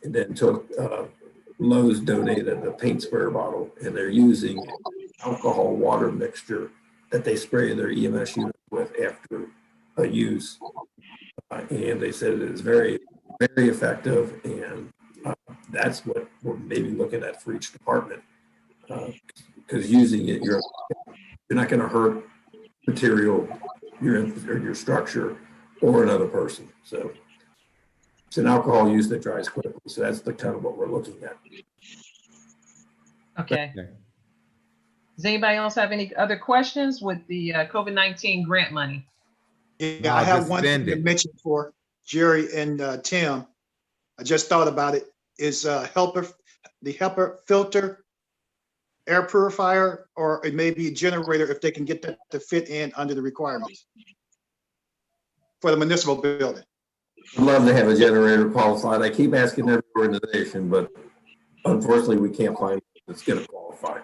and then took Lowe's donated a paint sprayer bottle, and they're using alcohol water mixture that they spray their EMS unit with after a use. And they said it is very, very effective, and that's what we're maybe looking at for each department. Because using it, you're not going to hurt material, your structure, or another person. So it's an alcohol use that dries quickly. So that's the kind of what we're looking at. Okay. Does anybody else have any other questions with the COVID-19 grant money? Yeah, I have one thing to mention for Jerry and Tim. I just thought about it. Is the HEPA filter, air purifier, or it may be a generator, if they can get that to fit in under the requirements for the municipal building. I'd love to have a generator qualified. I keep asking every organization, but unfortunately we can't find it that's going to qualify.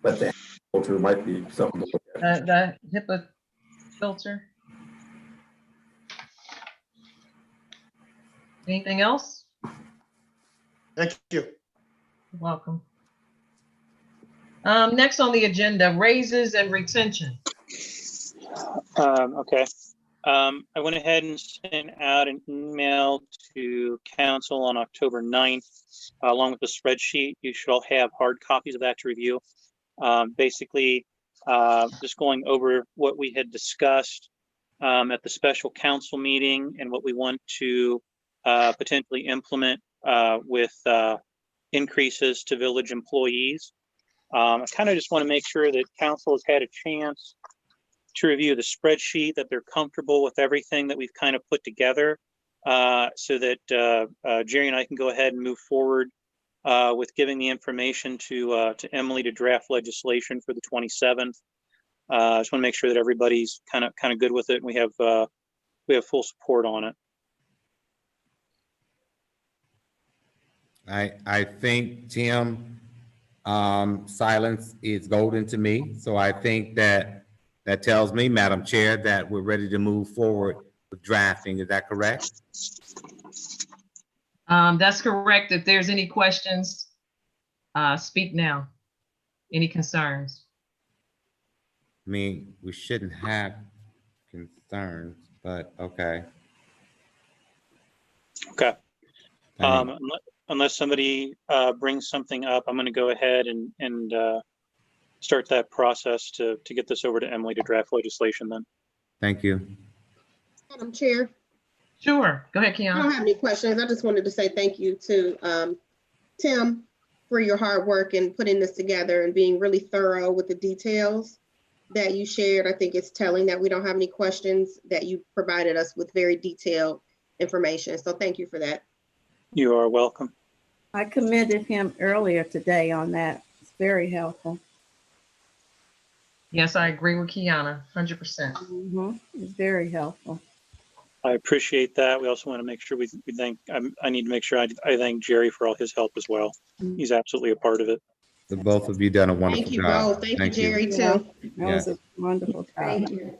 But the filter might be something to look at. The HEPA filter. Anything else? Thank you. You're welcome. Next on the agenda, raises and retention. Okay. I went ahead and sent out an email to council on October 9th, along with the spreadsheet. You should all have hard copies of that to review. Basically, just going over what we had discussed at the special council meeting and what we want to potentially implement with increases to village employees. I kind of just want to make sure that council has had a chance to review the spreadsheet, that they're comfortable with everything that we've kind of put together, so that Jerry and I can go ahead and move forward with giving the information to Emily to draft legislation for the 27th. I just want to make sure that everybody's kind of good with it, and we have full support on it. I think, Tim, silence is golden to me. So I think that tells me, Madam Chair, that we're ready to move forward with drafting. Is that correct? That's correct. If there's any questions, speak now. Any concerns? I mean, we shouldn't have concerns, but okay. Okay. I mean, Unless somebody brings something up, I'm going to go ahead and start that process to get this over to Emily to draft legislation then. thank you. Madam Chair, Sure. Go ahead, I don't Keon. have any questions. I just wanted to say thank you to Tim for your hard work in putting this together and being really thorough with the details that you shared. I think it's telling that we don't have any questions, that you provided us with very detailed information. So thank you for that. You are welcome. I commended him earlier today on that. It's very helpful. Yes, I agree with Kiana, 100%. It's very helpful. I appreciate that. We also want to make sure we thank, I need to make sure I thank Jerry for all his help as well. He's absolutely a part of it. The both of you done a wonderful Thank you job. both. Thank you, Jerry, too. That Yes. was a wonderful job. Thank you.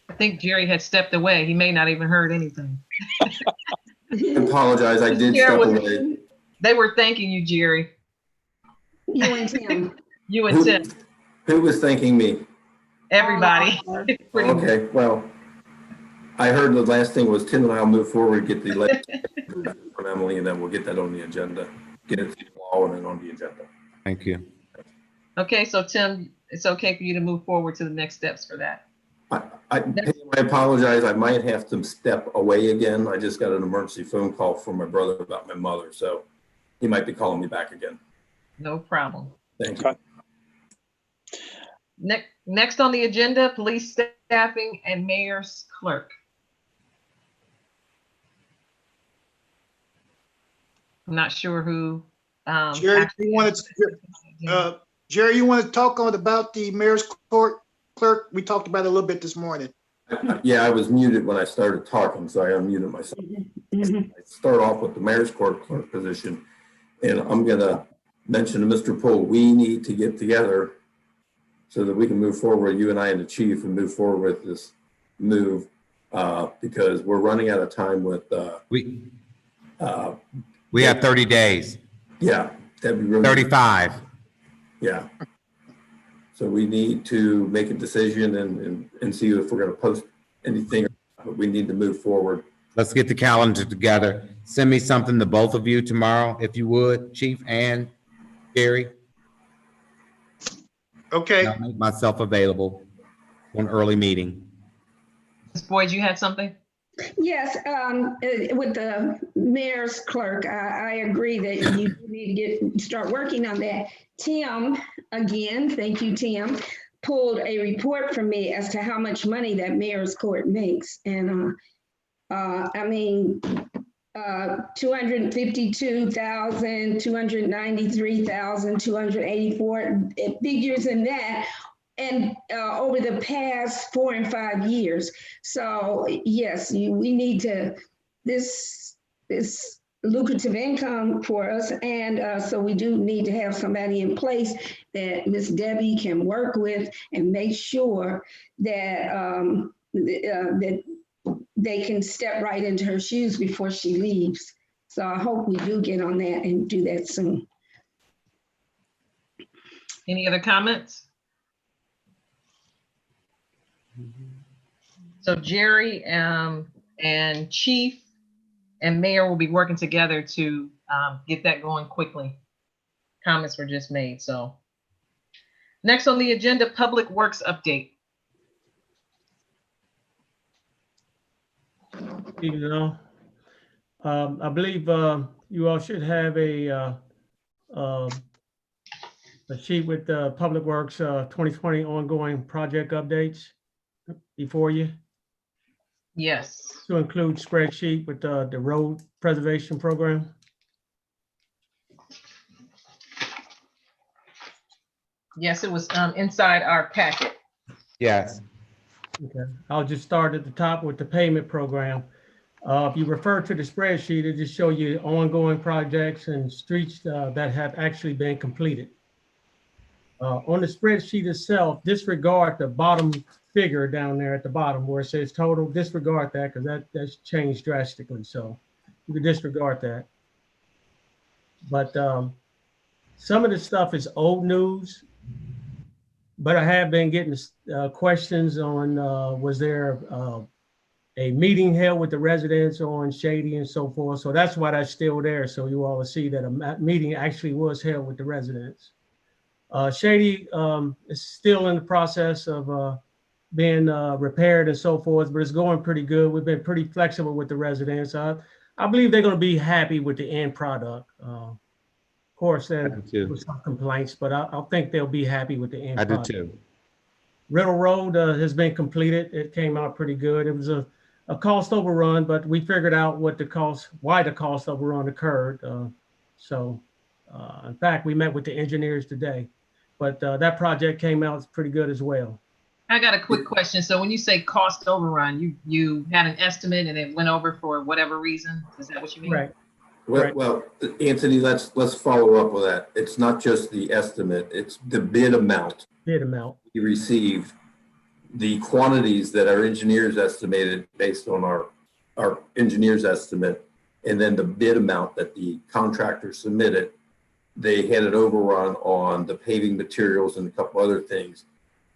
I think Jerry had stepped away. He may not even heard anything. I apologize, I did step away. They were thanking you, Jerry. You and Tim. You and Tim, Who was thanking me? everybody. Pretty much. Okay, well, I heard the last thing was Tim and I will move forward, get the letter from Emily, and then we'll get that on the agenda. Get it to law and then on the agenda. Thank you. Okay, so Tim, it's okay for you to move forward to the next steps for that. I apologize, I might have to step away again. I just got an emergency phone call from my brother about my mother, so he might be calling me back again. No problem. Thank you. Next on the agenda, police staffing and mayor's clerk. I'm not sure who. Jerry, you wanted to, Jerry, you want to talk on about the mayor's court clerk? We talked about it a little bit this morning. Yeah, I was muted when I started talking, so I unmuted myself. I start off with the mayor's court clerk position, and I'm gonna mention to Mr. Poole, we need to get together so that we can move forward, you and I and the chief, and move forward with this move, because we're running out of time with, We have 30 days, yeah, that'd be really. 35. Yeah. So we need to make a decision and see if we're gonna post anything, but we need to move forward. Let's get the calendar together. Send me something to both of you tomorrow, if you would, Chief and Gary. Okay. I'll make myself available for an early meeting. Ms. Boyd, you had something? Yes, with the mayor's clerk, I agree that you need to start working on that. Tim, again, thank you, Tim, pulled a report from me as to how much money that mayor's court makes. And I mean, 252,000, 293,284 figures in that. And over the past 4 and 5 years. So yes, we need to, this lucrative income for us. And so we do need to have somebody in place that Miss Debbie can work with and make sure that, that they can step right into her shoes before she leaves. So I hope we do get on that and do that soon. Any other comments? So Jerry and Chief and Mayor will be working together to get that going quickly. Comments were just made, so. Next on the agenda, Public Works update. I believe you all should have a a sheet with the Public Works 2020 ongoing project updates before you, Yes. to include spreadsheet with the road preservation program. Yes, it was inside our packet. Yes. Okay, I'll just start at the top with the payment program. If you refer to the spreadsheet, it just show you ongoing projects and streets that have actually been completed. On the spreadsheet itself, disregard the bottom figure down there at the bottom where it says total. Disregard that because that's changed drastically. So you can disregard that. But some of the stuff is old news. But I have been getting questions on was there a meeting held with the residents on Shady and so forth. So that's why that's still there. So you all will see that a meeting actually was held with the residents. Shady is still in the process of being repaired and so forth, but it's going pretty good. We've been pretty flexible with the residents. I believe they're going to be happy with the end product. Of course, there were some complaints, but I think they'll be happy with the end product. I do too. Riddle Road has been completed. It came out pretty good. It was a cost overrun, but we figured out why the cost overrun occurred. In fact, we met with the engineers today, but that project came out pretty good as well. I got a quick question. So when you say cost overrun, you had an estimate and it went over for whatever reason? Is that what you mean? Right. Well, Anthony, let's follow up with that. It's not just the estimate, it's the bid amount. Bid amount. We received, the quantities that our engineers estimated based on our engineers estimate, and then the bid amount that the contractor submitted. They had an overrun on the paving materials and a couple other things.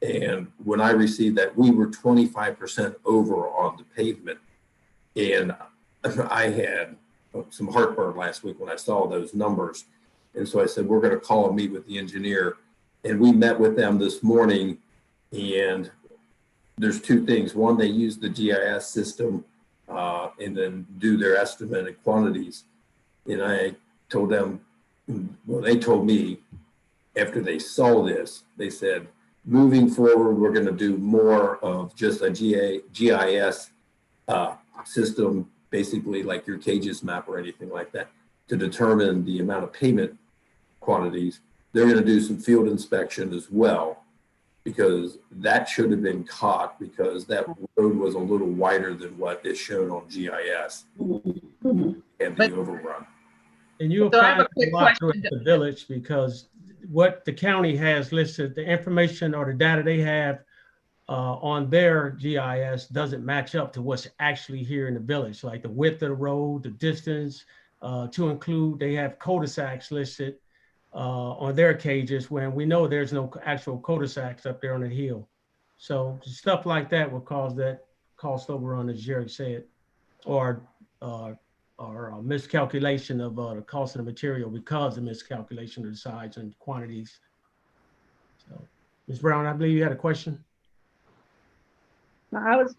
And when I received that, we were 25% over on the pavement. And I had some heartburn last week when I saw those numbers. And so I said, we're going to call and meet with the engineer. And we met with them this morning. And there's two things. One, they use the GIS system and then do their estimated quantities. And I told them, well, they told me after they saw this, they said, moving forward, we're going to do more of just a GIS system, basically like your cages map or anything like that, to determine the amount of payment quantities. They're going to do some field inspection as well, because that should have been caught because that road was a little wider than what is shown on GIS and the overrun. And you'll find a lot with the village because what the county has listed, the information or the data they have on their GIS doesn't match up to what's actually here in the village, like the width of the road, the distance, to include, they have cul-de-sacs listed on their cages when we know there's no actual cul-de-sacs up there on the hill. So stuff like that will cause that cost overrun, as Jerry said, or miscalculation of the cost of the material because of miscalculation of the size and quantities. So, Ms. Brown, I believe you had a question. I was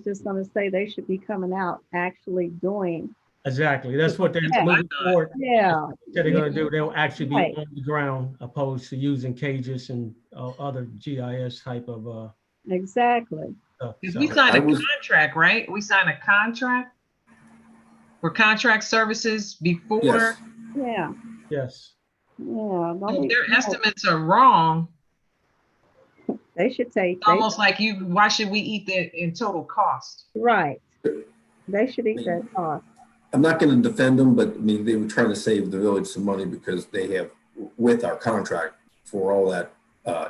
just going to say they should be coming out actually doing. Exactly. That's what they're moving forward. Yeah. They're going to do. They'll actually be Right. on the ground opposed to using cages and other GIS type of Exactly. stuff. Because So, we signed a contract, right? We signed a contract for contract services before. Yes. Yeah. yes. Yeah. If their estimates are wrong, They should take. it's almost like why should we eat the in total cost? Right. They should eat that cost. I'm not going to defend them, but I mean, they were trying to save the village some money because they have, with our contract for all that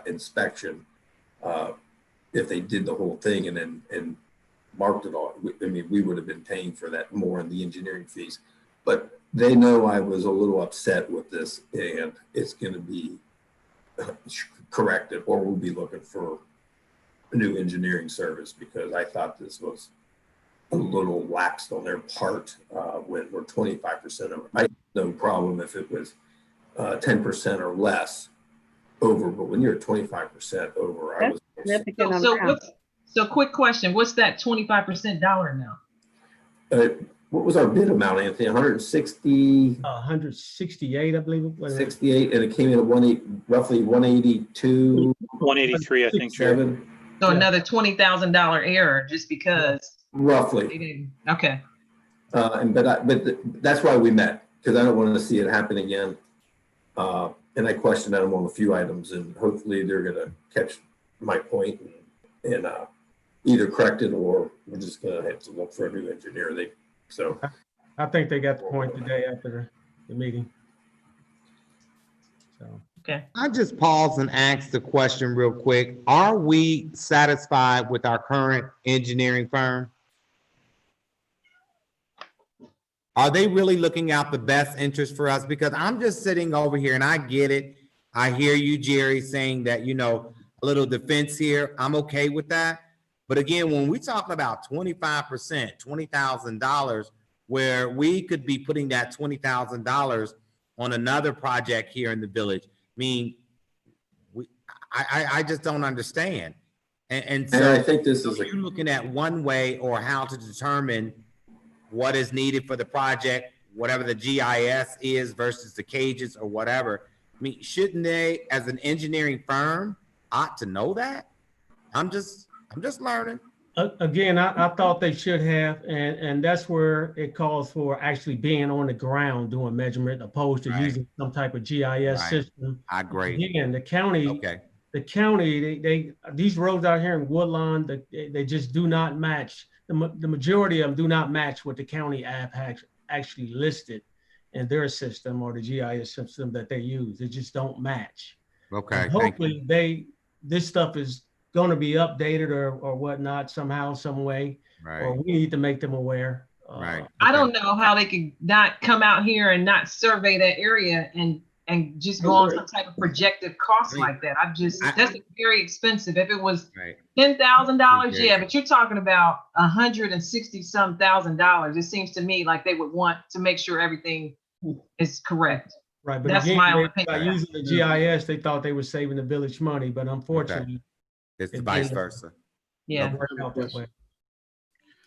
inspection, if they did the whole thing and marked it all, I mean, we would have been paying for that more in the engineering fees. But they know I was a little upset with this, and it's going to be corrected, or we'll be looking for a new engineering service because I thought this was a little laxed on their part when we're 25% over. I have no problem if it was 10% or less over, but when you're 25% over, I was. Significant So amount. quick question, what's that 25% dollar amount? what was our bid amount, Anthony? 160, 168, I believe. Wait a minute. 68, and it came in at roughly 182, 183, I think, Chair. 7, So Yeah. another $20,000 error just because they roughly. didn't, okay. But that's why we met, because I don't want to see it happen again. And I questioned them on a few items, and hopefully they're going to catch my point and either correct it, or we're just going to have to look for a new engineer. I think they got the point today after the meeting. So, Okay. I just pause and ask the question real quick. Are we satisfied with our current engineering firm? Are they really looking out the best interest for us? Because I'm just sitting over here and I get it. I hear you, Jerry, saying that, you know, a little defense here. I'm okay with that. But again, when we talk about 25%, $20,000, where we could be putting that $20,000 on another project here in the village, I mean, I just don't understand. And And I so think this is are you looking at one way or how to determine what is needed for the project, whatever the GIS is versus the cages or whatever? I mean, shouldn't they, as an engineering firm, ought to know that? I'm just learning. again, I thought they should have, and that's where it calls for actually being on the ground doing measurement opposed to Right. using some type of GIS Right. system. I agree. Again, the county, Okay. they these roads out here in Woodlawn, they just do not match. The majority of them do not match what the county app has actually listed in their system or the GIS system that they use. They just don't match. Okay. And Thank you. hopefully this stuff is going to be updated or whatnot somehow, some way, or Right. we need to make them aware. Right. I Okay. don't know how they could not come out here and not survey that area and just go on some type of projected cost like that. That's very expensive. If it was Right. $10,000, Okay. yeah, but you're talking about $160-some thousand. It seems to me like they would want to make sure everything is correct. Right, but That's again, my own by opinion. using the GIS, they thought they were saving the village money, but unfortunately, It's It vice didn't. versa. it Yeah. didn't work out that way.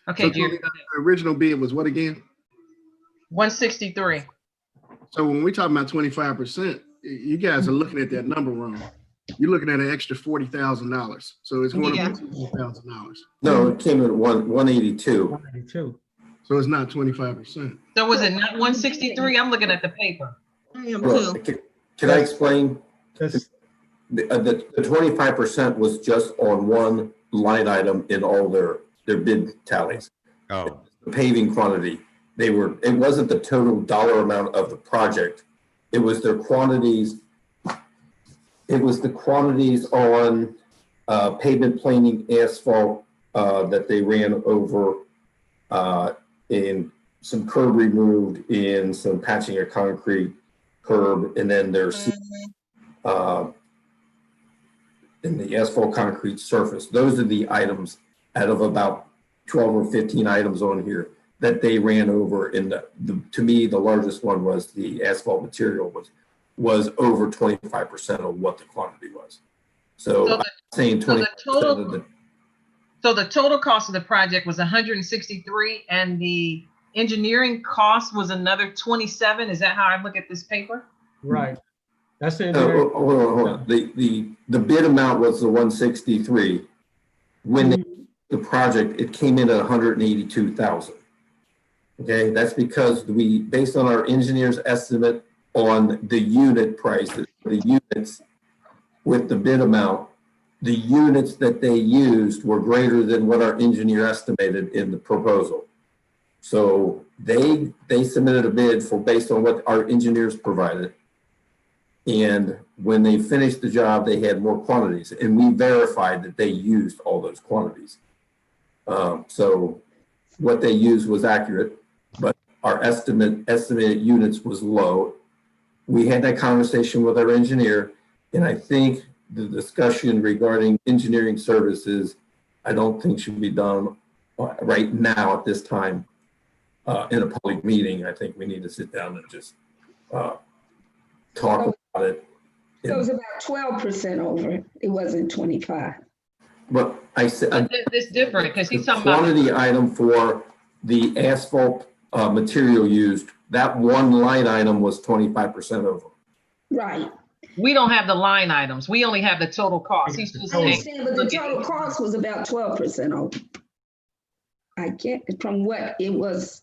Okay, So Jerry. the original bid was what again? 163. So when we talking about 25%, you guys are looking at that number wrong. You're looking at an extra $40,000. So it's going Yeah. to be $40,000. No, it came in at 182. 192. So it's not 25%. So was it not 163? I'm looking at the paper. I am Well, too. can I explain? That's, The 25% was just on one line item in all their bid tallies. Oh, The paving quantity, it wasn't the total dollar amount of the project. It was their quantities. It was the quantities on pavement planing, asphalt that they ran over, in some curb removed, in some patching of concrete curb, and then there's in the asphalt concrete surface. Those are the items out of about 12 or 15 items on here that they ran over. In to me, the largest one was the asphalt material was over 25% of what the quantity was. So I'm saying 20% of the. So the total cost of the project was 163 and the engineering cost was another 27. Is that how I look at this paper? right. That's the Hold on. The bid amount was the 163. When they, the project, it came in at 182,000. Okay, that's because based on our engineer's estimate on the unit prices, the units with the bid amount, the units that they used were greater than what our engineer estimated in the proposal. So they submitted a bid based on what our engineers provided. And when they finished the job, they had more quantities, and we verified that they used all those quantities. So what they used was accurate, but our estimated units was low. We had that conversation with our engineer, and I think the discussion regarding engineering services, I don't think should be done right now at this time in a public meeting. I think we need to sit down and just talk about it. So it was about 12% over. It wasn't 25. But I said, It's different because the he's talking about. quantity item for the asphalt material used. That one line item was 25% over. Right. We don't have the line items. We only have the total cost. He's just I saying. understand, but the look at total each cost was about 12% over. I get from what it was.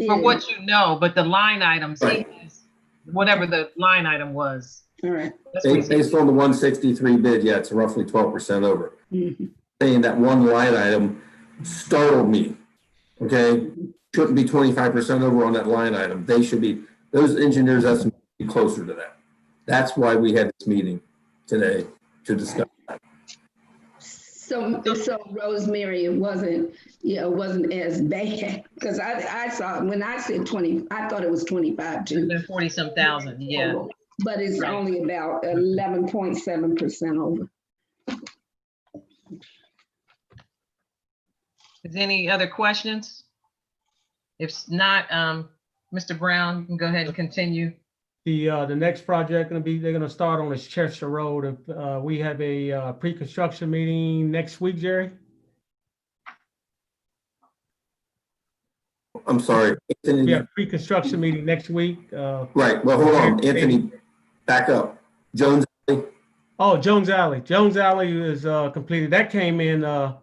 For what you know, but the line items, Right. whatever the line item was. All right. That's what he said. Based on the 163 bid, yeah, it's roughly 12% over. Mhm. Saying that one line item startled me, okay? Shouldn't be 25% over on that line item. They should be, those engineers estimate be closer to that. That's why we had this meeting today to discuss that. So Rosemary, it wasn't as bad, because I saw, when I said 20, I thought it was 25 too. 40-some thousand, yeah. But it's Right. only about 11.7% over. Is there any other questions? If not, Mr. Brown, you can go ahead and continue. The next project they're gonna start on is Chester Road. We have a pre-construction meeting next week, Jerry. I'm sorry. Anthony, We have a pre-construction meeting next week. right, well, hold on, Anthony, back up. Jones, Oh, Jones Alley. Jones Alley is completed. That came in a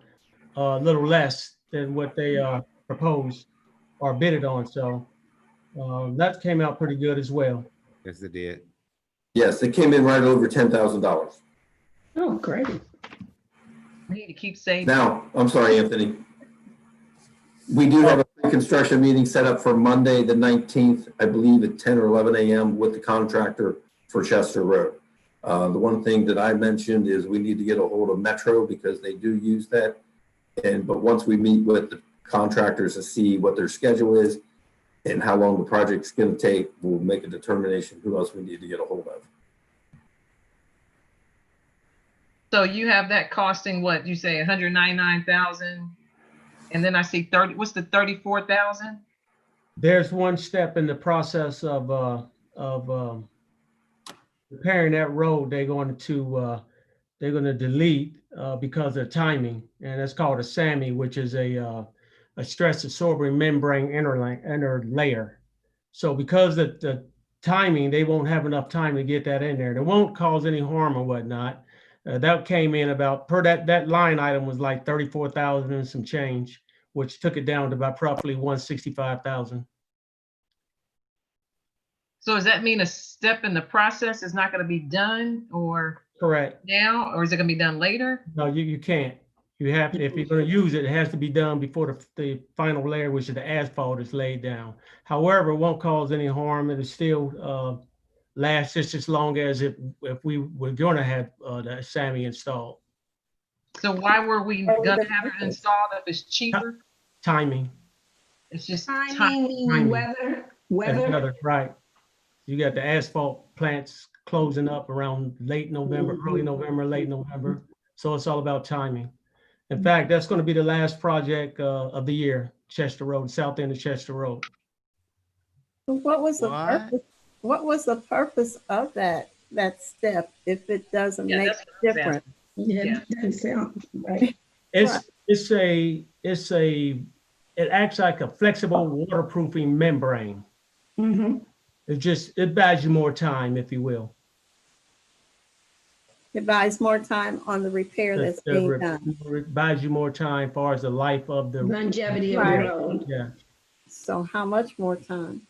little less than what they proposed or bidded on. So that came out pretty good as well. Yes, it did. yes, it came in right over $10,000. Oh, great. We need to keep saving. Now, I'm sorry, Anthony. We do have a pre-construction meeting set up for Monday, the 19th, I believe at 10 or 11 a.m. with the contractor for Chester Road. The one thing that I mentioned is we need to get a hold of Metro because they do use that. But once we meet with the contractors to see what their schedule is and how long the project's going to take, we'll make a determination who else we need to get a hold of. So you have that costing what you say, 199,000, and then I see 30. What's the 34,000? There's one step in the process of repairing that road. They're going to delete because of timing, and that's called a SAMI, which is a stress absorbing membrane inner layer. So because of the timing, they won't have enough time to get that in there. It won't cause any harm or whatnot. That came in about that line item was like 34,000 and some change, which took it down to about roughly 165,000. So does that mean a step in the process is not going to be done or Correct. now, or is it going to be done later? No, you can't. You have to, if you're going to use it, it has to be done before the final layer, which is the asphalt, is laid down. However, it won't cause any harm. It'll still last just as long as if we were going to have the SAMI installed. So why were we going to have it installed if it's cheaper? Timing. It's just Timing, time. meaning weather. Right. You got the asphalt plants closing up around late November, early November, late November. So it's all about timing. In fact, that's going to be the last project of the year, Chester Road, south end of Chester Road. What was the purpose? What was the purpose of that step if it doesn't make a difference? Yeah, that doesn't sound right. It acts like a flexible waterproofing membrane. Mm-hmm. It buys you more time, if you will. It buys more time on the repair that's being done. It buys you more time as far as the life of the Longevity of the road. Yeah. So how much more time?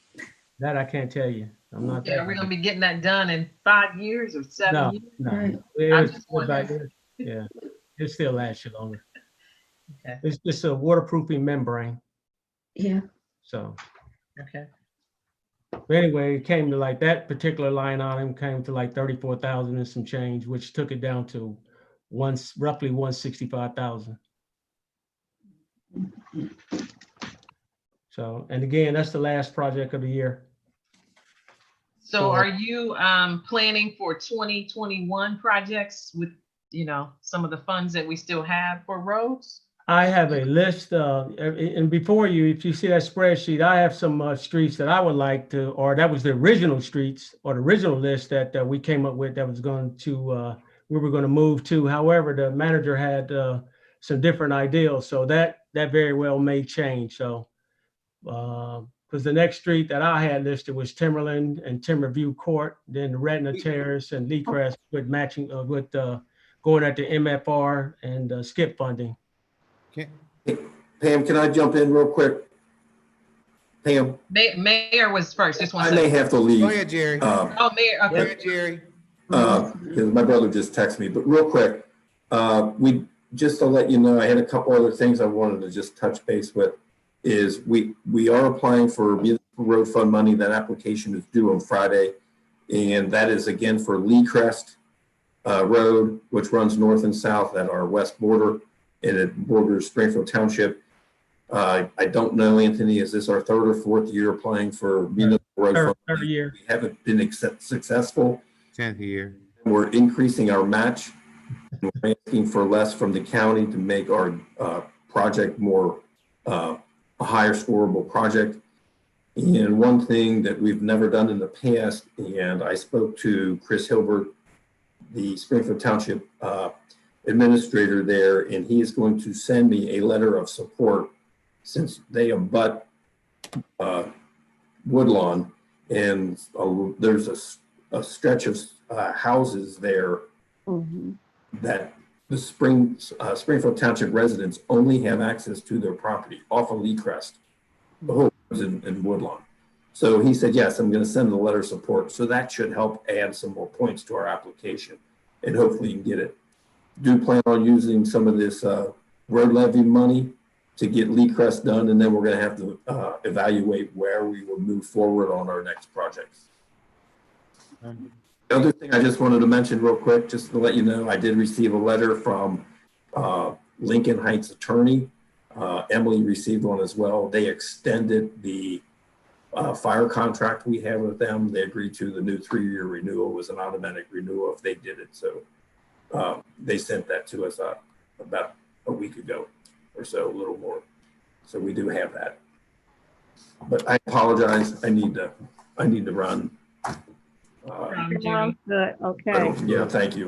That I can't tell you. I'm not. Yeah, we're going to be getting that done in 5 years or 7 years. No. Right. Yeah, it still lasts you longer. Okay. It's just a waterproofing membrane. Yeah. So. Okay. But anyway, it came to like that particular line item came to like 34,000 and some change, which took it down to roughly 165,000. So, and again, that's the last project of the year. So are you planning for 2021 projects with, some of the funds that we still have for roads? I have a list, and before if you see that spreadsheet, I have some streets that I would like to, or that was the original streets or the original list that we came up with that was going to, we were going to move to. However, the manager had some different ideals, so that very well may change. So because the next street that I had listed was Timberland and Timberview Court, then Retina Terrace and Lee Crest with matching, going at the MFR and skip funding. Okay. Pam, can I jump in real quick? Pam, Mayor was first, just one I may second. have to leave. Go ahead, Jerry. Oh, Mayor, Go okay. ahead, Jerry. Because my brother just texted me, but real quick, just to let you know, I had a couple other things I wanted to just touch base with, is we are applying for municipal road fund money. That application is due on Friday. And that is again for Lee Crest Road, which runs north and south at our west border, and it borders Springfield Township. I don't know, Anthony, is this our third or fourth year applying for municipal road fund? Third year. We haven't been successful. 10th year. We're increasing our match. We're asking for less from the county to make our project more a higher scoreable project. And one thing that we've never done in the past, and I spoke to Chris Hilbert, the Springfield Township administrator there, and he is going to send me a letter of support since they abut Woodlawn, and there's a stretch of houses there that the Springfield Township residents only have access to their property off of Lee Crest, the whole is in Woodlawn. So he said, yes, I'm going to send the letter of support. So that should help add some more points to our application, and hopefully you can get it. Do plan on using some of this road levy money to get Lee Crest done, and then we're going to have to evaluate where we will move forward on our next projects. The other thing I just wanted to mention real quick, just to let you know, I did receive a letter from Lincoln Heights attorney. Emily received one as well. They extended the fire contract we have with them. They agreed to the new 3-year renewal. It was an automatic renewal if they did it. So they sent that to us about a week ago or so, a little more. So we do have that. But I apologize. I need to run. Sounds good, okay. Yeah, thank you.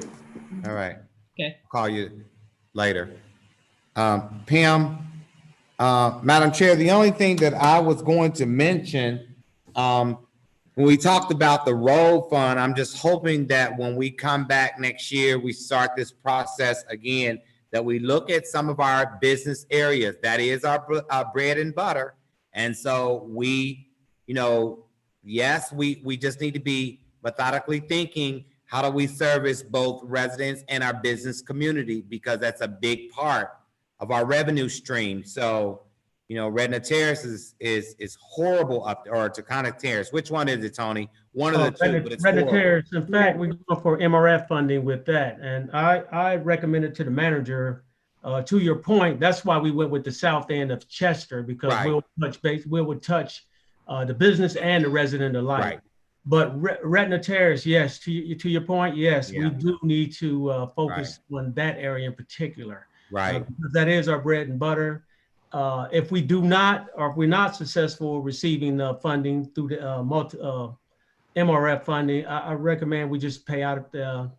All right. Okay. Call you later. Pam, Madam Chair, the only thing that I was going to mention, when we talked about the road fund, I'm just hoping that when we come back next year, we start this process again, that we look at some of our business areas. That is our bread and butter. And so we, yes, we just need to be methodically thinking, how do we service both residents and our business community? Because that's a big part of our revenue stream. So, Retina Terrace is horrible up there, or Taconic Terrace. Which one is it, Tony? One of the two, but it's Retina horrible. Terrace. In fact, we go for MRF funding with that. And I recommended to the manager, to your point, that's why we went with the south end of Chester, because Right. we would touch the business and the resident alike. Right. But Retina Terrace, yes, to your point, yes, Yeah. we do need to focus on that area in particular. Right. Because that is our bread and butter. If we do not, or if we're not successful receiving the funding through the MRF funding, I recommend we just pay out the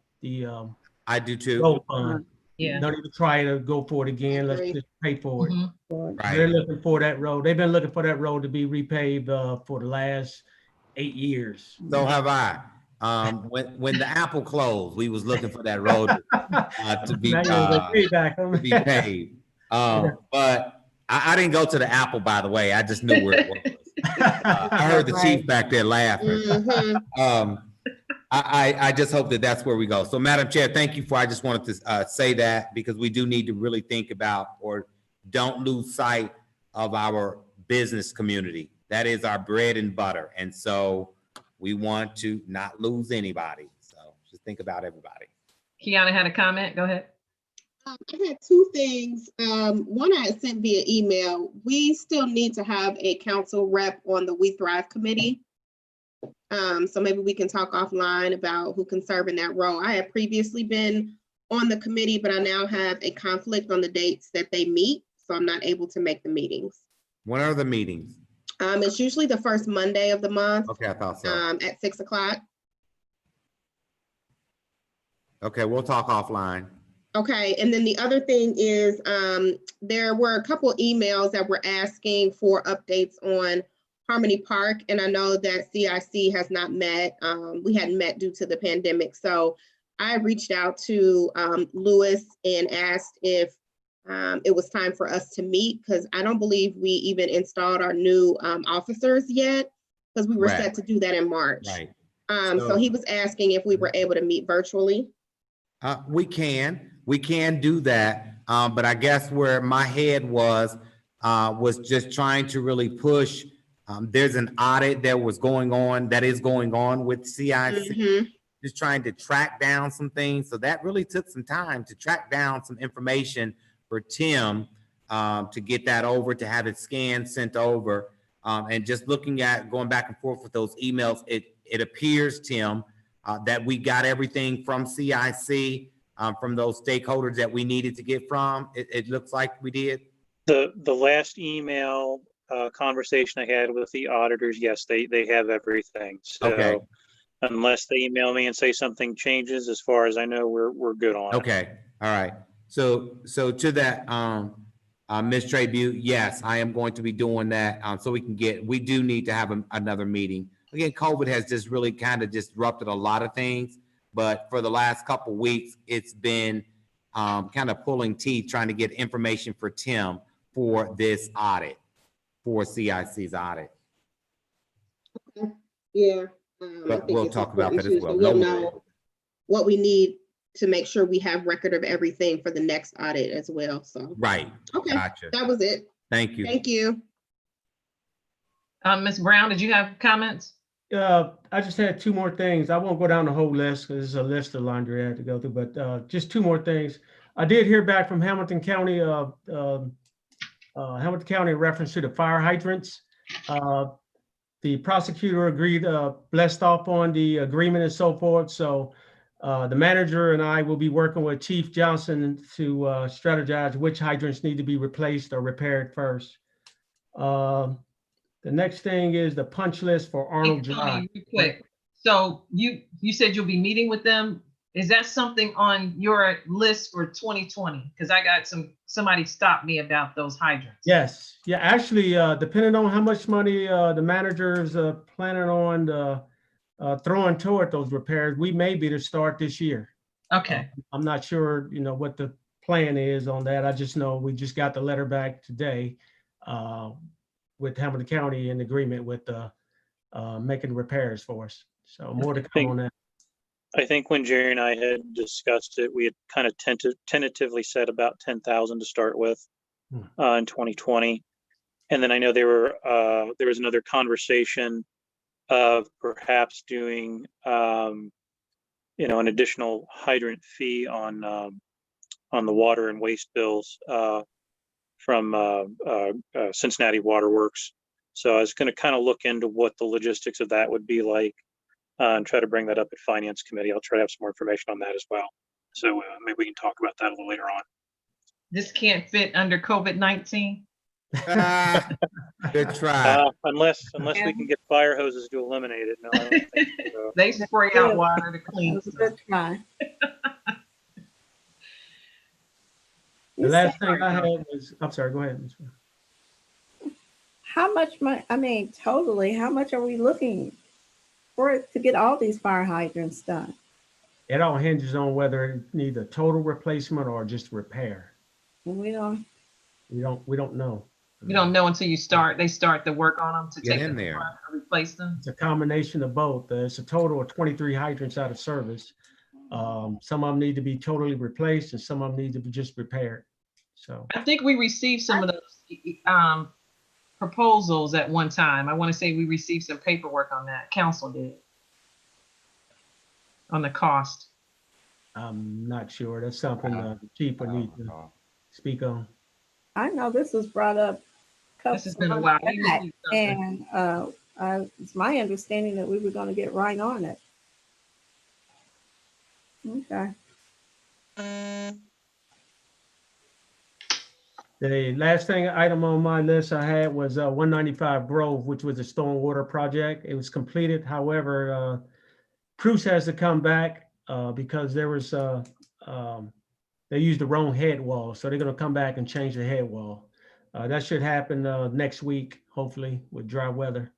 I do too. road fund. Yeah. Don't even try to go for it again. Let's just pay for it. Mhm. They're Right. looking for that road. They've been looking for that road to be repaved for the last 8 years. So have I. When the Apple closed, we was looking for that road to be Now you're gonna pay back, huh? to be paved. But I didn't go to the Apple, by the way. I just knew where it was. I heard the chief back there laughing. Mhm. I just hope that that's where we go. So, Madam Chair, thank you I just wanted to say that, because we do need to really think about, or don't lose sight of, our business community. That is our bread and butter. And so we want to not lose anybody. So just think about everybody. Kiana had a comment. Go ahead. I had two things. One I had sent via email. We still need to have a council rep on the We Thrive committee. So maybe we can talk offline about who can serve in that role. I had previously been on the committee, but I now have a conflict on the dates that they meet, so I'm not able to make the meetings. When are the meetings? It's usually the first Monday of the month. Okay, I thought so. At 6 o'clock. Okay, we'll talk offline. Okay, and then the other thing is, there were a couple emails that were asking for updates on Harmony Park, and I know that CIC has not met. We hadn't met due to the pandemic. So I reached out to Lewis and asked if it was time for us to meet, because I don't believe we even installed our new officers yet, because we were Right. set to do that in March. Right. So he was asking if we were able to meet virtually. We can do that. But I guess where my head was just trying to really push. There's an audit that is going on with CIC, Mhm. just trying to track down some things. So that really took some time to track down some information for Tim, to get that over, to have it scanned, sent over. And just looking at, going back and forth with those emails, it appears, Tim, that we got everything from CIC, from those stakeholders that we needed to get from. It looks like we did. The last email conversation I had with the auditors, yes, they have everything. So Okay. unless they email me and say something changes, as far as I know, we're good on it. Okay, all right. So to that, Ms. Trabue, yes, I am going to be doing that. So we do need to have another meeting. Again, COVID has just really kind of disrupted a lot of things, but for the last couple weeks, it's been kind of pulling teeth, trying to get information for Tim for this audit, for CIC's audit. Yeah. But we'll talk about that as well. So we'll know what we need to make sure we have record of everything for the next audit as well. So. Right. Okay, Gotcha. that was it. Thank you. Thank you. Ms. Brown, did you have comments? I just had two more things. I won't go down the whole list because it's a list of laundry I had to go through, but just two more things. I did hear back from Hamilton County in reference to the fire hydrants. The prosecutor agreed, blessed off on the agreement and so forth. So the manager and I will be working with Chief Johnson to strategize which hydrants need to be replaced or repaired first. The next thing is the punch list for Arnold Hey, Tony, Drive. real quick. So you said you'll be meeting with them. Is that something on your list for 2020? Because I got somebody stopped me about those hydrants. Yes, yeah, actually, depending on how much money the manager's planning on throwing toward those repairs, we may be to start this year. Okay. I'm not sure, what the plan is on that. I just know we just got the letter back today with Hamilton County in agreement with making repairs for us. So more to come on that. I think when Jerry and I had discussed it, we had kind of tentatively said about 10,000 to start with in 2020. And then I know there was another conversation of perhaps doing, an additional hydrant fee on the water and waste bills from Cincinnati Waterworks. So I was going to kind of look into what the logistics of that would be like. And try to bring that up at Finance Committee. I'll try to have some more information on that as well. So maybe we can talk about that a little later on. This can't fit under COVID-19? Good try. Unless we can get fire hoses to eliminate it. No, I don't think so. They spray out water to clean. That was a good try. The last thing I had was, I'm sorry, go ahead. Ms. Brown. How much money, totally, how much are we looking for it to get all these fire hydrants done? It all hinges on whether it needs a total replacement or just repair. We don't. We don't know. You don't know until they start the work on them to Get take in them there. apart or replace them. It's a combination of both. It's a total of 23 hydrants out of service. Some of them need to be totally replaced and some of them need to be just repaired. So I think we received some of those proposals at one time. I want to say we received some paperwork on that. Council did. On the cost. I'm not sure. That's something the chief would need to speak on. I know this was brought up. This has been a while. We back, received something. and it's my understanding that we were going to get right on it. Okay. The last item on my list I had was 195 Grove, which was a stormwater project. It was completed. However, Cruz has to come back because there was they used the wrong head wall, so they're going to come back and change the head wall. That should happen next week, hopefully, with dry weather.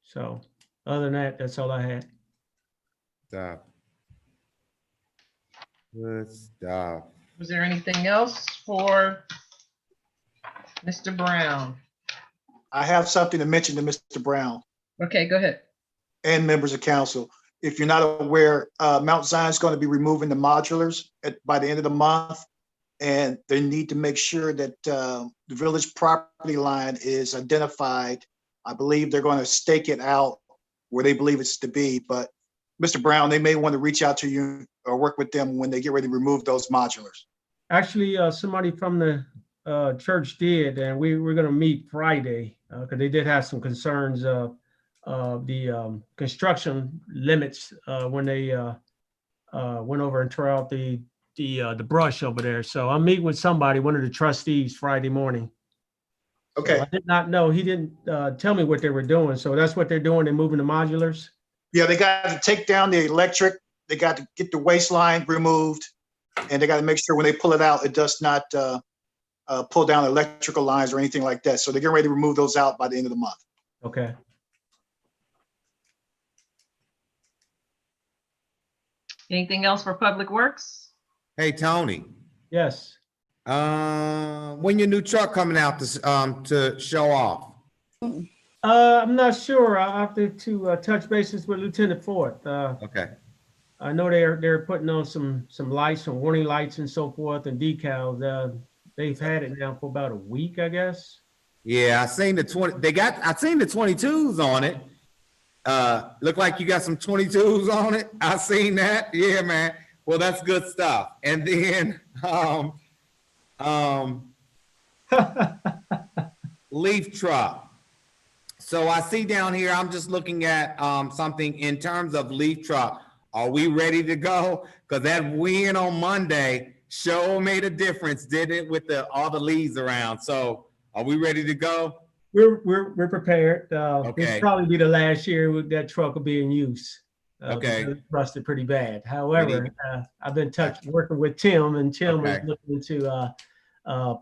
So other than that, that's all I had. Stuff. Good stuff. Was there anything else for Mr. Brown? I have something to mention to Mr. Brown Okay, go ahead. and members of council. If you're not aware, Mount Zion's going to be removing the modulars by the end of the month. And they need to make sure that the village property line is identified. I believe they're going to stake it out where they believe it's to be. But Mr. Brown, they may want to reach out to you or work with them when they get ready to remove those modulars. Actually, somebody from the church did, and we're going to meet Friday because they did have some concerns of the construction limits when they went over and tore out the brush over there. So I'll meet with somebody, one of the trustees, Friday morning. Okay. So I did not know. He didn't tell me what they were doing. So that's what they're doing. They're moving the modulars. Yeah, they got to take down the electric. They got to get the waistline removed, and they got to make sure when they pull it out, it does not pull down electrical lines or anything like that. So they're getting ready to remove those out by the end of the month. Okay. Anything else for Public Works? Hey, Tony, Yes. when your new truck coming out to show off? I'm not sure. I have to touch bases with Lieutenant Ford. Okay. I know they're putting on some lights, some warning lights and so forth, and decals. They've had it now for about a week, I guess. Yeah, I seen the 22s on it. Look like you got some 22s on it. I seen that. Yeah, man. Well, that's good stuff. And then leaf truck. So I see down here, I'm just looking at something in terms of leaf truck. Are we ready to go? Because that win on Monday sure made a difference, didn't it, with all the leaves around? So are we ready to go? We're prepared. Okay. It'll probably be the last year that truck will be in use. Okay. Because it's rusted pretty bad. However, I've been working with Tim, and Tim Okay. is looking into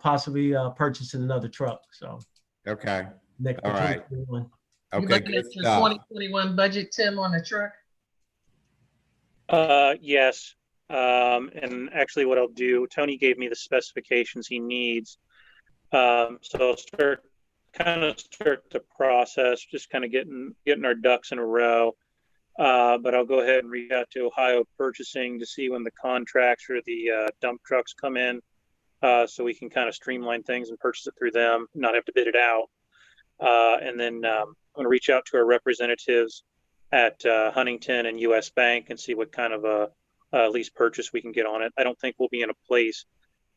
possibly purchasing another truck. So Okay. next All right. 2021. You Okay. looking Good at your stuff. 2021 budget, Tim, on the truck? Yes. And actually what I'll do, Tony gave me the specifications he needs. So I'll start the process, just kind of getting our ducks in a row. But I'll go ahead and reach out to Ohio Purchasing to see when the contracts for the dump trucks come in, so we can kind of streamline things and purchase it through them, not have to bid it out. And then I'm going to reach out to our representatives at Huntington and US Bank and see what kind of a lease purchase we can get on it. I don't think we'll be in a place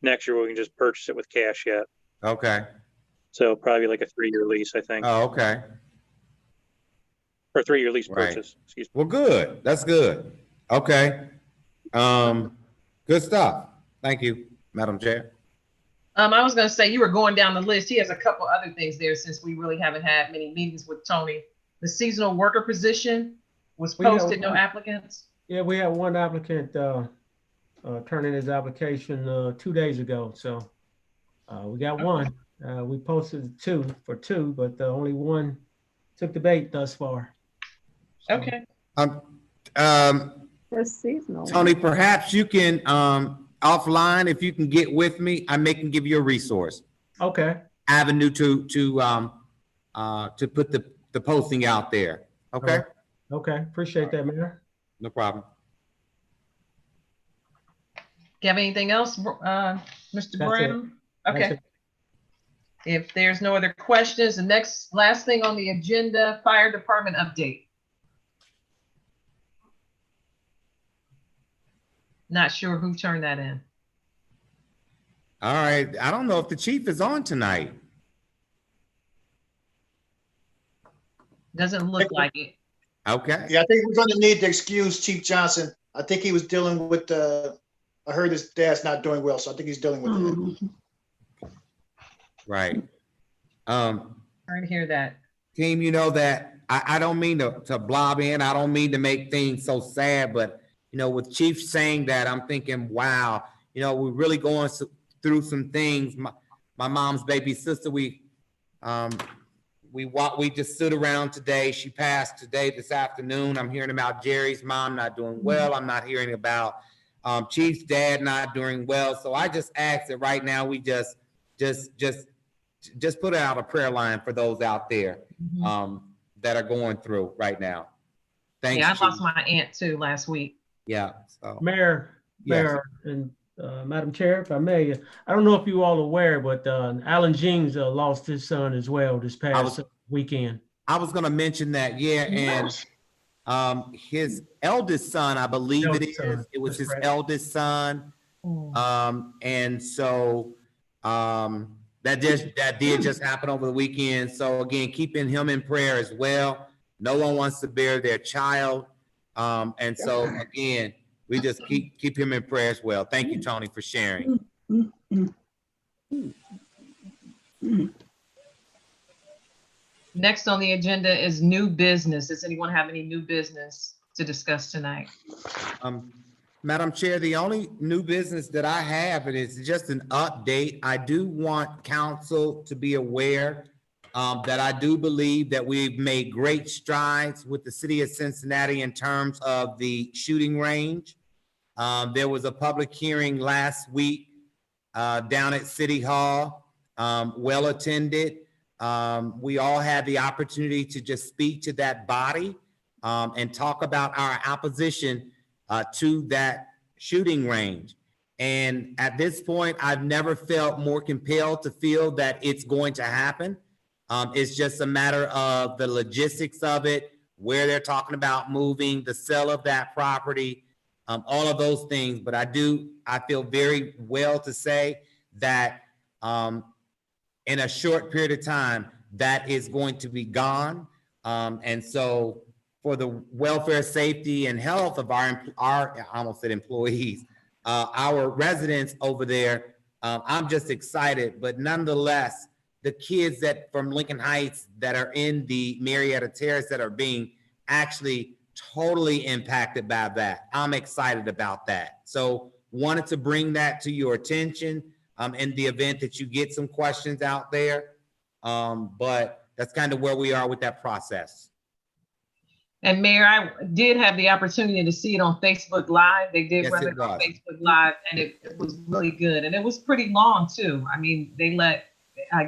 next year where we can just purchase it with cash yet. Okay. So probably like a 3-year lease, I think, Oh, okay. or 3-year lease Right. purchase. Excuse me. Well, good. That's good. Okay. Good stuff. Thank you, Madam Chair. I was gonna say, you were going down the list. He has a couple other things there since we really haven't had many meetings with Tony. The seasonal worker position was We have posted, no one. applicants. Yeah, we had one applicant turn in his application 2 days ago. So we got one. We posted two, but only one took the bait thus far. So, Okay. For seasonal. Tony, perhaps you can, offline, if you can get with me, I may can give you a resource Okay. avenue to put the posting out there. Okay? Okay. Appreciate that, Mayor. No problem. Do you have anything else, Mr. That's Brown? That's Okay. it. If there's no other questions, the last thing on the agenda, fire department update. Not sure who turned that in. All right. I don't know if the chief is on tonight. Doesn't look like it. Okay. Yeah, I think we're going to need to excuse Chief Johnson. I think he was dealing with I heard his dad's not doing well, so I think he's dealing with it. Right. Sorry to hear that. Team, you know that I don't mean to blob in. I don't mean to make things so sad, but you know, with Chief saying that, I'm thinking, wow, you know, we're really going through some things. my mom's baby sister. We just stood around today. She passed today, this afternoon. I'm hearing about Jerry's mom not doing well. I'm not hearing about Chief's dad not doing well. So I just ask that right now we just put out a prayer line for those out there that are going through right now. Thanks. Yeah, I Chief. lost my aunt too last week. Yeah. So Mayor, yes. and Madam Chair, if I may, I don't know if you all aware, but Alan Jeans lost his son as well this past weekend. I was going to mention that. Yeah. And his eldest son, I believe it was his eldest son. And so that did just happen over the weekend. So again, keeping him in prayer as well. No one wants to bear their child. And so again, we just keep him in prayer as well. Thank you, Tony, for sharing. Next on the agenda is new business. Does anyone have any new business to discuss tonight? Madam Chair, the only new business that I have, and it's just an update, I do want council to be aware that I do believe that we've made great strides with the city of Cincinnati in terms of the shooting range. There was a public hearing last week down at City Hall, well attended. We all had the opportunity to just speak to that body and talk about our opposition to that shooting range. And at this point, I've never felt more compelled to feel that it's going to happen. It's just a matter of the logistics of it, where they're talking about moving, the sale of that property, all of those things. But I feel very well to say that in a short period of time, that is going to be gone. And so for the welfare, safety, and health of our I almost said employees, our residents over there, I'm just excited. But nonetheless, the kids that from Lincoln Heights that are in the Marietta Terrace that are being actually totally impacted by that. I'm excited about that. So wanted to bring that to your attention in the event that you get some questions out there. But that's kind of where we are with that process. And Mayor, I did have the opportunity to see it on Facebook Live. They did run it on Facebook Live, and it was really good. And it was pretty long too. I mean, they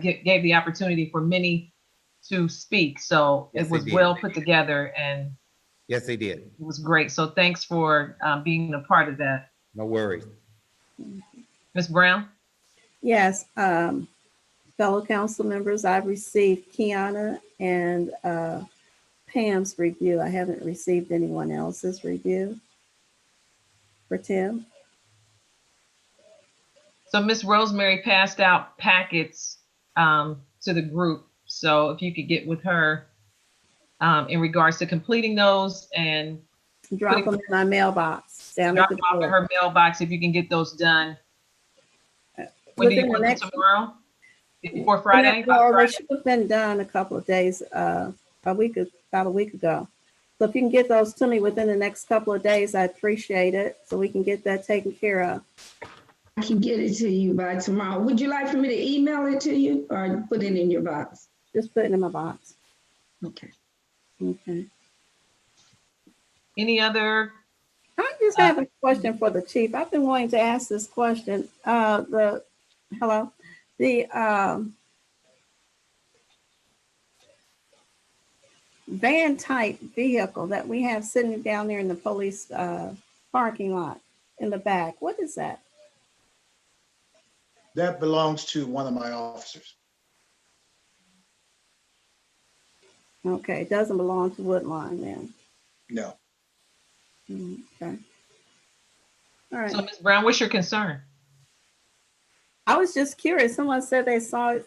gave the opportunity for many to speak. So it was well put together, and yes, they did. It was great. So thanks for being a part of that. No worries. Ms. Brown? Yes, fellow council members, I've received Kiana and Pam's review. I haven't received anyone else's review for Tim. So Miss Rosemary passed out packets to the group. So if you could get with her in regards to completing those and drop them in my mailbox. Drop them off in her mailbox if you can get those done. When do you want them, tomorrow? Before Friday? Well, they should have been done a couple of days, about a week ago. So if you can get those to me within the next couple of days, I appreciate it. So we can get that taken care of. I can get it to you by tomorrow. Would you like for me to email it to you or put it in your box? Just put it in my box. Okay. Okay. Any other? I just have a question for the chief. I've been wanting to ask this question. The van type vehicle that we have sitting down there in the police parking lot in the back. What is that? That belongs to one of my officers. Okay, it doesn't belong to Woodlawn then. No. Okay. All right. So Ms. Brown, what's your concern? I was just curious. Someone said they saw it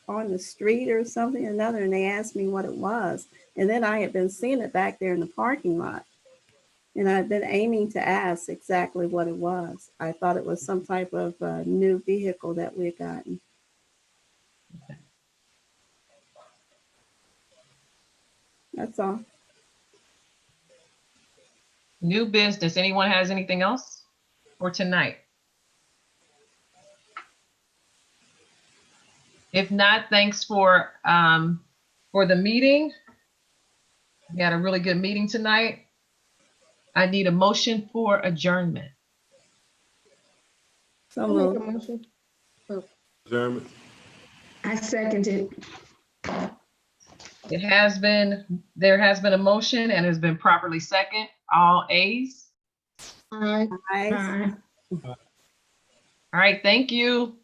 on the street or something or another, and they asked me what it was. And then I had been seeing it back there in the parking lot. And I've been aiming to ask exactly what it was. I thought it was some type of new vehicle that we had gotten. Okay. That's all. New business. Anyone has anything else for tonight? If not, thanks for the meeting. We had a really good meeting tonight. I need a motion for adjournment. So I'll make a moved. motion. Adjournment. I second it. There has been a motion and has been properly second. All A's. Aye. Aye. All right, thank you.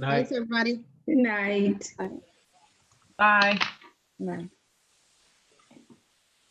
Night. Thanks, everybody. Good night. Bye. Right.